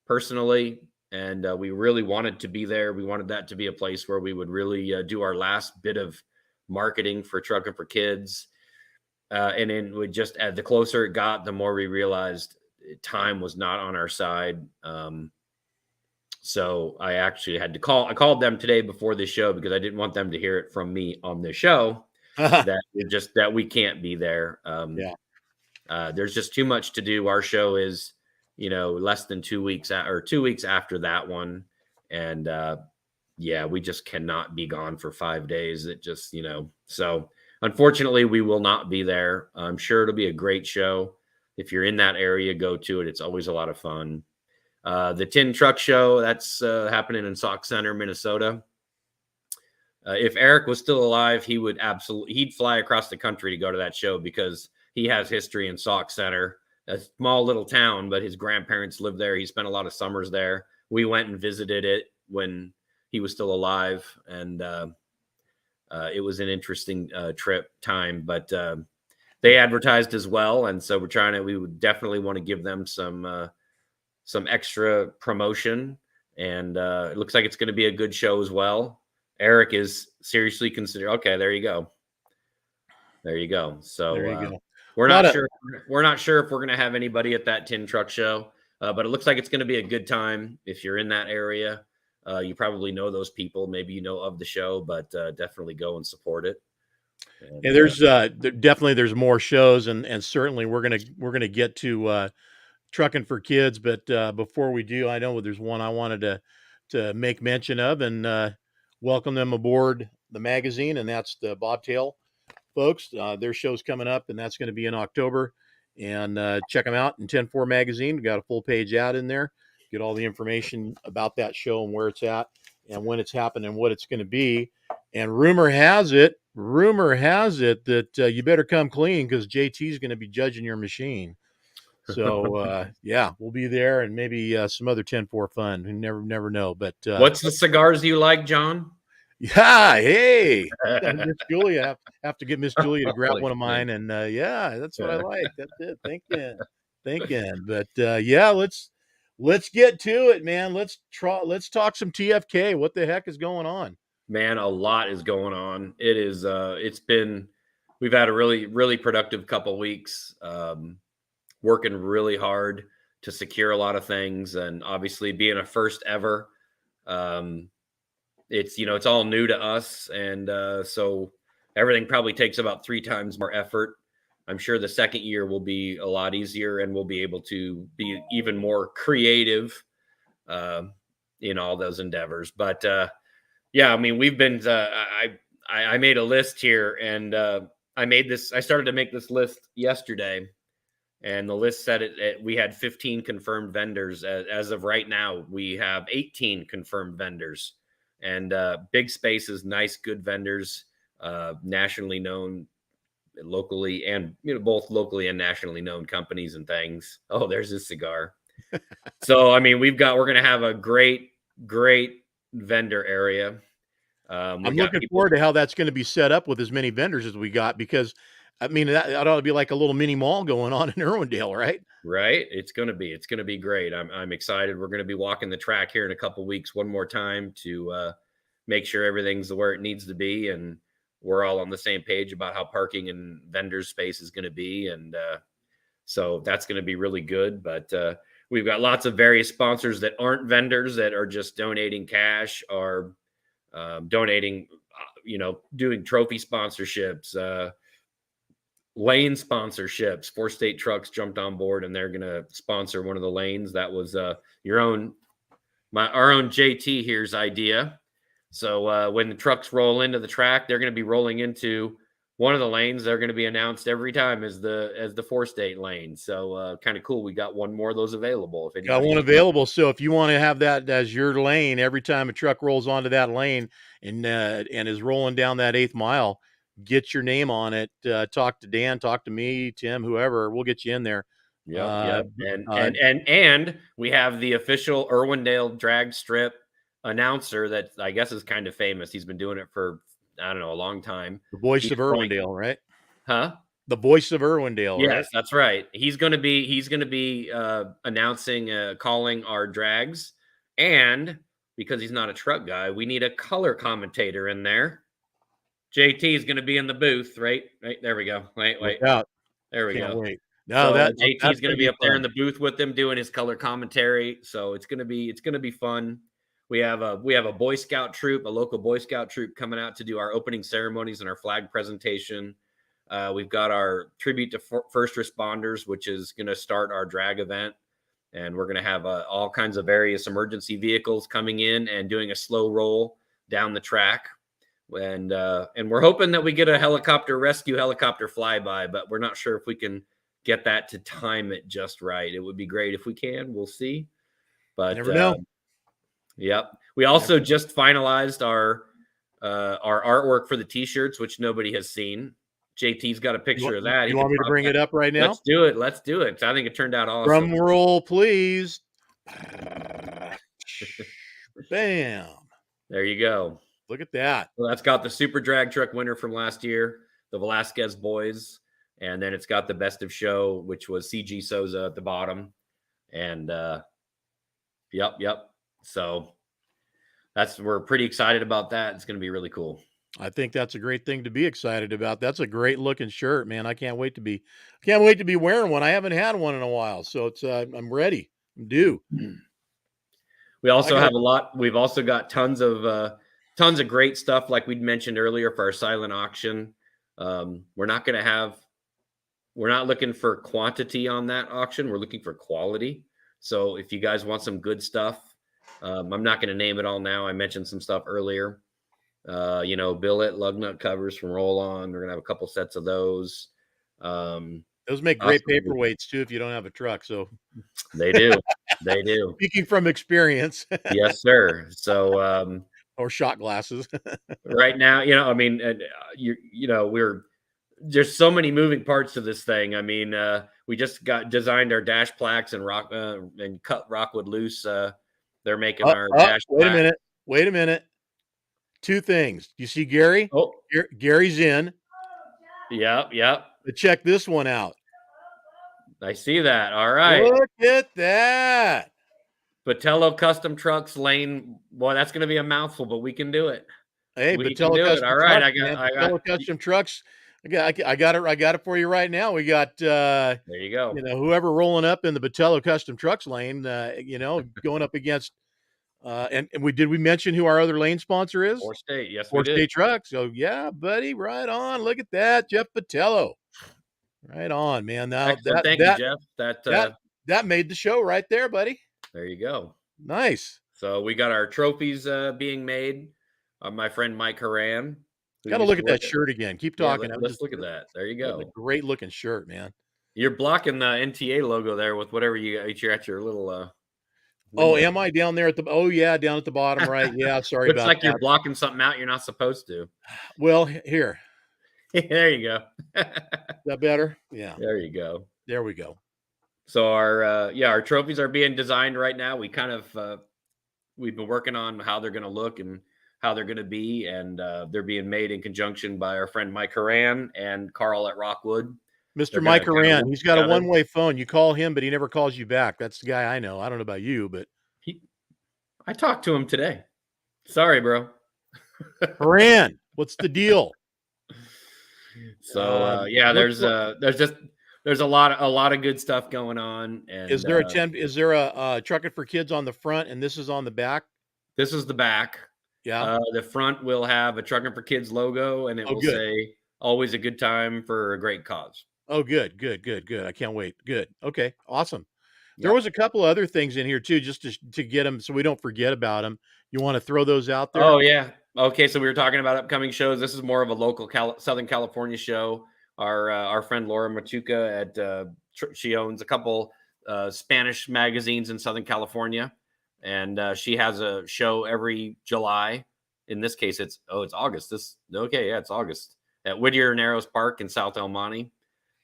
personally, and we really wanted to be there. We wanted that to be a place where we would really do our last bit of marketing for Truckin For Kids. And then we just, the closer it got, the more we realized time was not on our side. So I actually had to call. I called them today before the show because I didn't want them to hear it from me on the show that we can't be there. Yeah. There's just too much to do. Our show is, less than 2 weeks or 2 weeks after that one, and yeah, we just cannot be gone for 5 days. It just, so unfortunately, we will not be there. I'm sure it'll be a great show. If you're in that area, go to it. It's always a lot of fun. The Tin Truck Show, that's happening in Sauk Center, Minnesota. If Eric was still alive, he'd fly across the country to go to that show because he has history in Sauk Center, a small little town, but his grandparents lived there. He spent a lot of summers there. We went and visited it when he was still alive, and it was an interesting time, but they advertised as well. And so we would definitely want to give them some extra promotion, and it looks like it's going to be a good show as well. Eric is seriously considering. Okay, there you go. So There you go. we're not sure if we're going to have anybody at that Tin Truck Show, but it looks like it's going to be a good time. If you're in that area, you probably know those people. Maybe you know of the show, but definitely go and support it. And there's definitely there's more shows, and certainly we're gonna get to Truckin For Kids, but before we do, I know there's one I wanted to make mention of and welcome them aboard the magazine, and that's the Bobtail folks. Their show's coming up, and that's going to be in October. And check them out in 10-4 magazine. We got a full page ad in there. Get all the information about that show and where it's at and when it's happening and what it's going to be. And rumor has it that you better come clean because JT is going to be judging your machine. So yeah, we'll be there, and maybe some other 10-4 fun. You never know. But what's the cigars you like, John? Yeah, hey, Miss Julia, have to get Miss Julia to grab one of mine, and yeah, that's what I like. That's it. Thinking. But yeah, let's get to it, man. Let's talk some TFK. What the heck is going on? Man, a lot is going on. It is. We've had a really, really productive couple weeks. Working really hard to secure a lot of things, and obviously being a first ever, it's it's all new to us, and so everything probably takes about 3 times more effort. I'm sure the second year will be a lot easier, and we'll be able to be even more creative in all those endeavors. But yeah, I mean, we've been. I made a list here, and I started to make this list yesterday, and the list said we had 15 confirmed vendors. As of right now, we have 18 confirmed vendors, and big spaces, nice, good vendors, nationally known, locally, and both locally and nationally known companies and things. Oh, there's a cigar. So I mean, we're going to have a great vendor area. I'm looking forward to how that's going to be set up with as many vendors as we got, because I mean, that ought to be like a little mini mall going on in Irwindale, right? Right. It's going to be great. I'm excited. We're going to be walking the track here in a couple weeks one more time to make sure everything's where it needs to be, and we're all on the same page about how parking and vendor space is going to be. And so that's going to be really good. But we've got lots of various sponsors that aren't vendors, that are just donating cash, or donating, doing trophy sponsorships, lane sponsorships. 4 State Trucks jumped on board, and they're going to sponsor one of the lanes. That was our own JT here's idea. So when the trucks roll into the track, they're going to be rolling into one of the lanes. They're going to be announced every time as the 4 State lane. So kind of cool. We got one more of those available. If Got one available. So if you want to have that as your lane, every time a truck rolls onto that lane and is rolling down that 8th mile, get your name on it. Talk to Dan, talk to me, Tim, whoever. We'll get you in there. Yep. And we have the official Irwindale drag strip announcer that I guess is kind of famous. He's been doing it for, I don't know, a long time. The voice of Irwindale, right? Huh? The voice of Irwindale, yes, right? That's right. He's going to be announcing, calling our drags, and because he's not a truck guy, we need a color commentator in there. JT is going to be in the booth, right? Right there we go. Wait. There we go. Wait. No, so that JT is going to be up there in the the booth with him doing his color commentary. So it's going to be fun. We have a Boy Scout troop, a local Boy Scout troop, coming out to do our opening ceremonies and our flag presentation. We've got our tribute to first responders, which is going to start our drag event. And we're going to have all kinds of various emergency vehicles coming in and doing a slow roll down the track. And we're hoping that we get a rescue helicopter flyby, but we're not sure if we can get that to time it just right. It would be great if we can. We'll see. But never know. Yep. We also just finalized our artwork for the t-shirts, which nobody has seen. JT's got a picture of that. You want me to bring it up right now? Let's do it. I think it turned out awesome. Drum roll, please. Bam. There you go. Look at that. So that's got the Super Drag Truck winner from last year, the Velasquez boys. And then it's got the best of show, which was CG Souza at the bottom. And yep. So we're pretty excited about that. It's going to be really cool. I think that's a great thing to be excited about. That's a great looking shirt, man. I can't wait to be wearing one. I haven't had one in a while, so it's I'm ready. I'm due. We also have a lot. We've also got tons of great stuff, like we'd mentioned earlier, for our silent auction. We're not looking for quantity on that auction. We're looking for quality. So if you guys want some good stuff, I'm not going to name it all now. I mentioned some stuff earlier. Billet lug nut covers from Roll On. We're going to have a couple sets of those. Those make great paperweights too if you don't have a truck. So they do. They do. Speaking from experience. Yes, sir. So or shot glasses. Right now, there's so many moving parts to this thing. I mean, we just designed our dash plaques and cut Rockwood loose. They're making our dash. Wait a minute. 2 things. You see Gary? Oh, Gary's in. Yep. But check this one out. I see that. All right. Look at that. Patello Custom Trucks lane. Boy, that's going to be a mouthful, but we can do it. Hey, we Patello can do it. All right. Patello Custom Trucks. I got it for you right now. We got There you go. whoever rolling up in the Botello Custom Trucks lane, going up against and we mention who our other lane sponsor is? Four State. Yes, we Four did. State Trucks. So yeah, buddy, right on. Look at that, Jeff Botello. Right on, man. Now Excellent. Thank you, Jeff. that made the show right there, buddy. There you go. Nice. So we got our trophies being made. My friend Mike Haran. Got to look at that shirt again. Keep talking. Let's look at that. There you go. Great looking shirt, man. You're blocking the NTA logo there with whatever you're at your little. Oh, am I down there at the? Oh yeah, down at the bottom right. Yeah, sorry Looks about like that. you're blocking something out you're not supposed to. Well, here. There you go. Is that better? Yeah. There you go. There we go. So our trophies are being designed right now. We kind of we've been working on how they're going to look and how they're going to be, and they're being made in conjunction by our friend Mike Haran and Carl at Rockwood. Mr. Mike Haran, he's got a one-way phone. You call him, but he never calls you back. That's the guy I know. I don't know about you, but I talked to him today. Sorry, bro. Haran, what's the deal? So there's a lot of good stuff going on. And is there a Truckin For Kids on the front and this is on the back? This is the back. Yeah. The front will have a Truckin For Kids logo, and it will say "Always a good time for a great cause." Oh, good. I can't wait. Good. Okay. Awesome. Yep. There was a couple other things in here too, just to get them so we don't forget about them. You want to throw those out there? Oh yeah. Okay. So we were talking about upcoming shows. This is more of a local Southern California show. Our friend Laura Machuca she owns a couple Spanish magazines in Southern California, and she has a show every July. In this case, it's August. It's August at Whittier Narrows Park in South El Monte.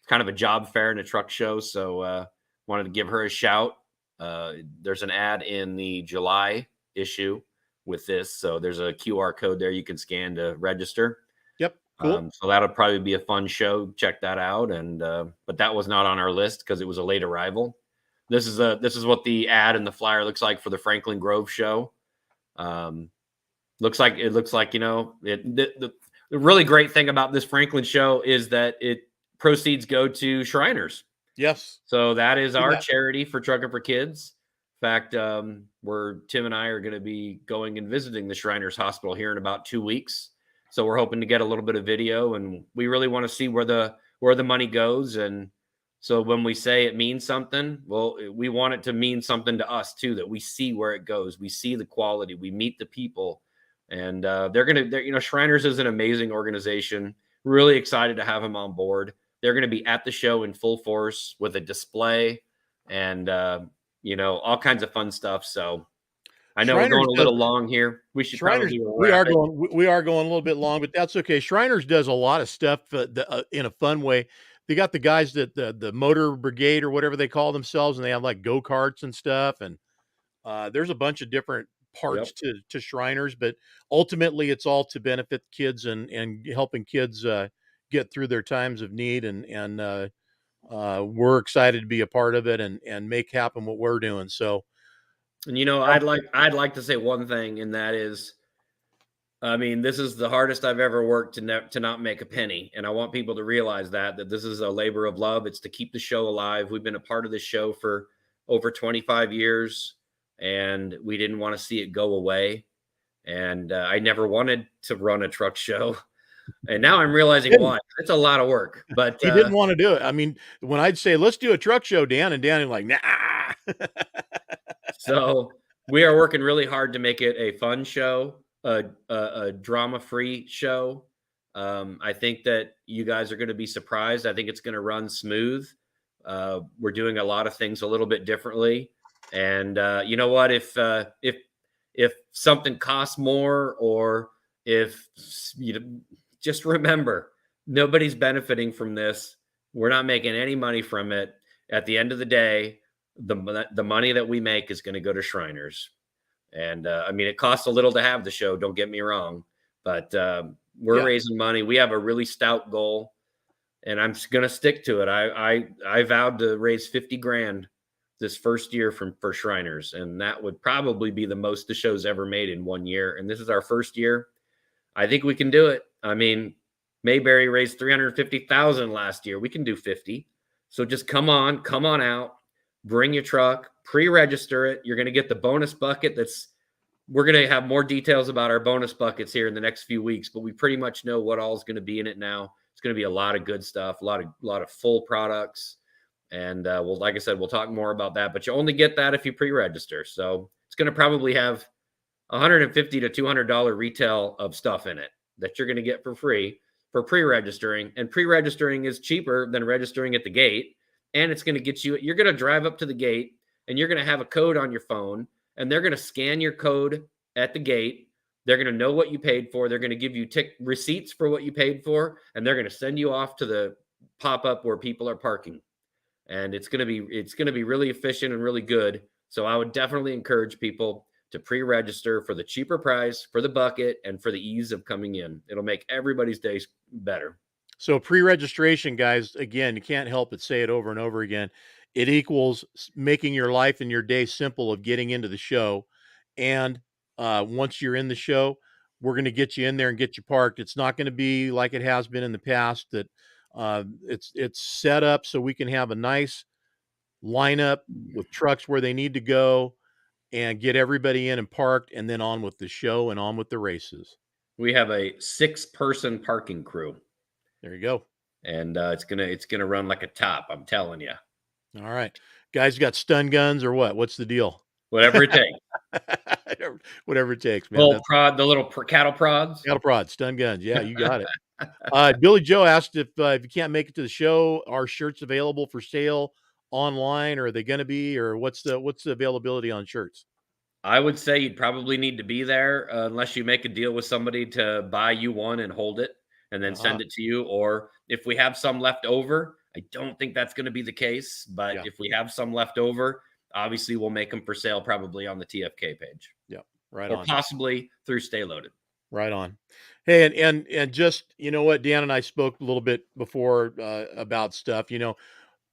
Kind of a job fair and a truck show, so wanted to give her a shout. There's an ad in the July issue with this, so there's a QR code there you can scan to register. Yep, cool. So that'll probably be a fun show. Check that out. And but that was not on our list because it was a late arrival. This is what the ad and the flyer looks like for the Franklin Grove show. Looks like the really great thing about this Franklin show is that proceeds go to Shriners. Yes. So that is our charity for Truckin For Kids. In fact, Tim and I are going to be going and visiting the Shriners Hospital here in about 2 weeks. So we're hoping to get a little bit of video, and we really want to see where the money goes. And so when we say it means something, well, we want it to mean something to us too, that we see where it goes. We see the quality, we meet the people, and Shriners is an amazing organization. Really excited to have them on board. They're going to be at the show in full force with a display and, all kinds of fun stuff. So I know we're going a little long here. We should we are going a little bit long, but that's okay. Shriners does a lot of stuff in a fun way. They got the guys that the motor brigade or whatever they call themselves, and they have like go-karts and stuff. And there's a bunch of different parts to Shriners, but ultimately it's all to benefit kids and helping kids get through their times of need. And we're excited to be a part of it and make happen what we're doing. So, and I'd like to say one thing, and that is, I mean, this is the hardest I've ever worked to not make a penny. And I want people to realize that this is a labor of love. It's to keep the show alive. We've been a part of this show for over 25 years, and we didn't want to see it go away. And I never wanted to run a truck show. And now I'm realizing why. It's a lot of work, but he didn't want to do it. I mean, when I'd say, let's do a truck show, Dan is like, nah. So we are working really hard to make it a fun show, a drama-free show. I think that you guys are going to be surprised. I think it's going to run smooth. We're doing a lot of things a little bit differently. And you know what? If something costs more, or if just remember, nobody's benefiting from this. We're not making any money from it. At the end of the day, the money that we make is going to go to Shriners. And I mean, it costs a little to have the show, don't get me wrong, but we're raising money. We have a really stout goal, and I'm going to stick to it. I vowed to raise 50 grand this first year for Shriners, and that would probably be the most the show's ever made in 1 year. And this is our first year. I think we can do it. I mean, Mayberry raised 350,000 last year. We can do 50. So just come on out, bring your truck, pre-register it. You're going to get the bonus bucket. We're going to have more details about our bonus buckets here in the next few weeks, but we pretty much know what all is going to be in it now. It's going to be a lot of good stuff, a lot of full products. And like I said, we'll talk more about that, but you only get that if you pre-register. So it's going to probably have $150 to $200 retail of stuff in it that you're going to get for free for pre-registering. And pre-registering is cheaper than registering at the gate. And it's going to get you're going to drive up to the gate and you're going to have a code on your phone and they're going to scan your code at the gate. They're going to know what you paid for. They're going to give you receipts for what you paid for. And they're going to send you off to the pop-up where people are parking. And it's going to be really efficient and really good. So I would definitely encourage people to pre-register for the cheaper price, for the bucket, and for the ease of coming in. It'll make everybody's day better. So pre-registration, guys, again, you can't help but say it over and over again. It equals making your life and your day simple of getting into the show. And once you're in the show, we're going to get you in there and get you parked. It's not going to be like it has been in the past that it's set up so we can have a nice lineup with trucks where they need to go and get everybody in and parked and then on with the show and on with the races. We have a 6-person parking crew. There you go. And it's gonna run like a top, I'm telling you. All right. Guys got stun guns or what? What's the deal? Whatever it takes. Whatever it takes, man. The little cattle prods. Cattle prods, stun guns. Yeah, you got it. Billy Joe asked if you can't make it to the show, are shirts available for sale online, or are they going to be, or what's the availability on shirts? I would say you'd probably need to be there unless you make a deal with somebody to buy you one and hold it and then send it to you. Or if we have some left over, I don't think that's going to be the case. But if we have some left over, obviously we'll make them for sale probably on the TFK page. Yeah, right or on. Possibly through Stay Loaded. Right on. Hey, and just, you know what, Dan and I spoke a little bit before about stuff, the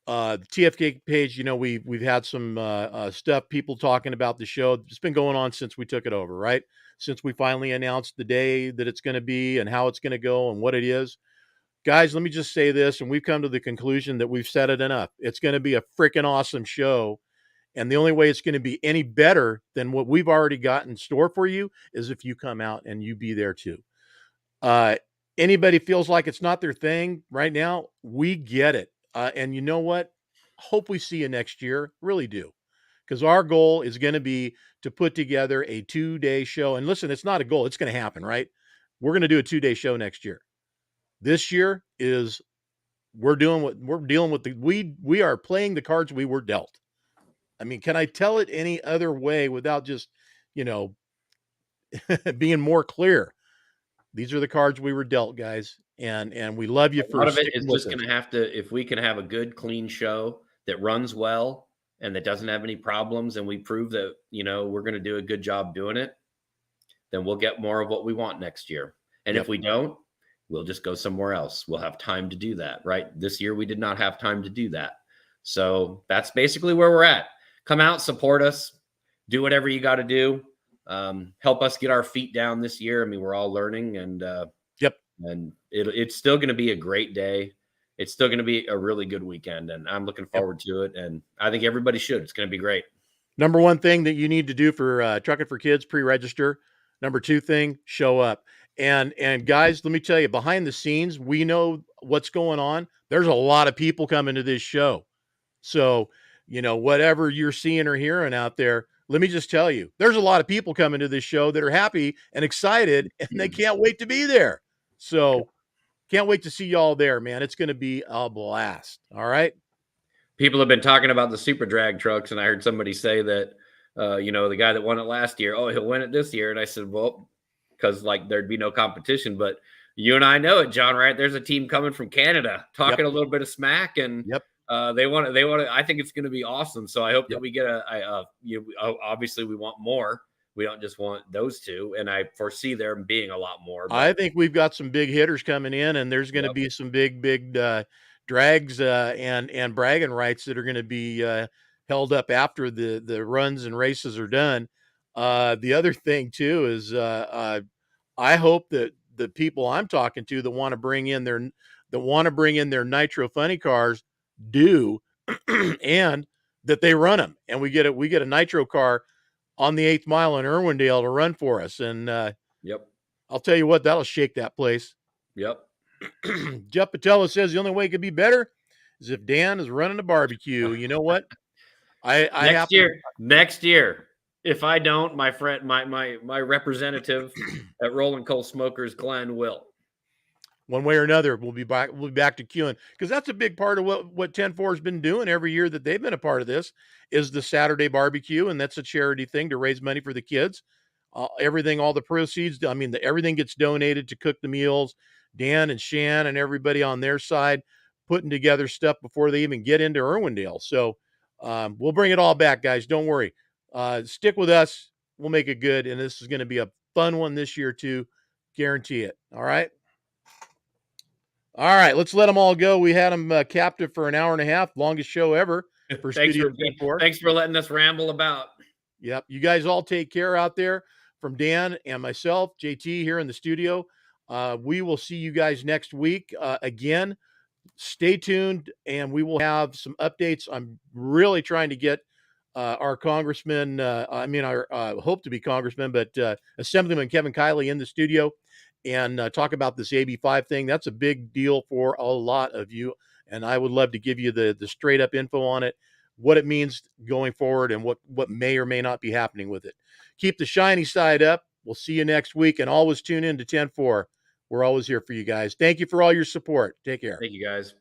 TFK page, we've had some stuff, people talking about the show. It's been going on since we took it over, right? Since we finally announced the day that it's going to be and how it's going to go and what it is. Guys, let me just say this, and we've come to the conclusion that we've said it enough. It's going to be a freaking awesome show. And the only way it's going to be any better than what we've already got in store for you is if you come out and you be there too. Anybody feels like it's not their thing right now, we get it. And you know what? Hope we see you next year. Really do. Because our goal is going to be to put together a 2-day show. And listen, it's not a goal. It's going to happen, right? We're going to do a 2-day show next year. This year is we're dealing with we are playing the cards we were dealt. I mean, can I tell it any other way without just, being more clear? These are the cards we were dealt, guys, and we love you for. A lot of it is just going to have to, if we can have a good, clean show that runs well and that doesn't have any problems, and we prove that we're going to do a good job doing it, then we'll get more of what we want next year. And if we don't, we'll just go somewhere else. We'll have time to do that, right? This year we did not have time to do that, so that's basically where we're at. Come out, support us, do whatever you got to do. Help us get our feet down this year. I mean, we're all learning, and and it's still going to be a great day. It's still going to be a really good weekend, and I'm looking forward to it. And I think everybody should. It's going to be great. Number one thing that you need to do for Truckin For Kids, pre-register. Number two thing, show up. And guys, let me tell you, behind the scenes, we know what's going on. There's a lot of people coming to this show. So, whatever you're seeing or hearing out there, let me just tell you, there's a lot of people coming to this show that are happy and excited, and they can't wait to be there. So can't wait to see y'all there, man. It's going to be a blast. All right. People have been talking about the super drag trucks, and I heard somebody say that, the guy that won it last year, he'll win it this year. And I said, well, because there'd be no competition, but you and I know it, John, right? There's a team coming from Canada talking a little bit of smack, and they want to. I think it's going to be awesome. So I hope that we get obviously we want more. We don't just want those two, and I foresee there being a lot more. I think we've got some big hitters coming in, and there's going to be some big drags and bragging rights that are going to be held up after the runs and races are done. The other thing too is I hope that the people I'm talking to that want to bring in their nitro funny cars do, and that they run them, and we get a nitro car on the 8th mile in Irwindale to run for us. And Yep. I'll tell you what, that'll shake that place. Yep. Jeff Patella says the only way it could be better is if Dan is running a barbecue. You know what? Next year, if I don't, my friend, my representative at Rolling Coal Smokers, Glenn, will. One way or another, we'll be back to queuing, because that's a big part of what 10-4 has been doing every year that they've been a part of this, is the Saturday barbecue, and that's a charity thing to raise money for the kids. Everything, all the proceeds, I mean, everything gets donated to cook the meals. Dan and Shan and everybody on their side putting together stuff before they even get into Irwindale. So we'll bring it all back, guys. Don't worry. Stick with us. We'll make it good, and this is going to be a fun one this year too. Guarantee it. All right. All right, let's let them all go. We had them captive for an hour and a half, longest show ever for Studio 10-4. Thanks for letting us ramble about. Yep. You guys all take care out there. From Dan and myself, JT, here in the studio. We will see you guys next week. Again, stay tuned, and we will have some updates. I'm really trying to get our congressman, our hope to be congressman, but Assemblyman Kevin Kiley in the studio, and talk about this AB5 thing. That's a big deal for a lot of you, and I would love to give you the straight up info on it, what it means going forward, and what may or may not be happening with it. Keep the shiny side up. We'll see you next week, and always tune in to 10-4. We're always here for you guys. Thank you for all your support. Take care. Thank you, guys.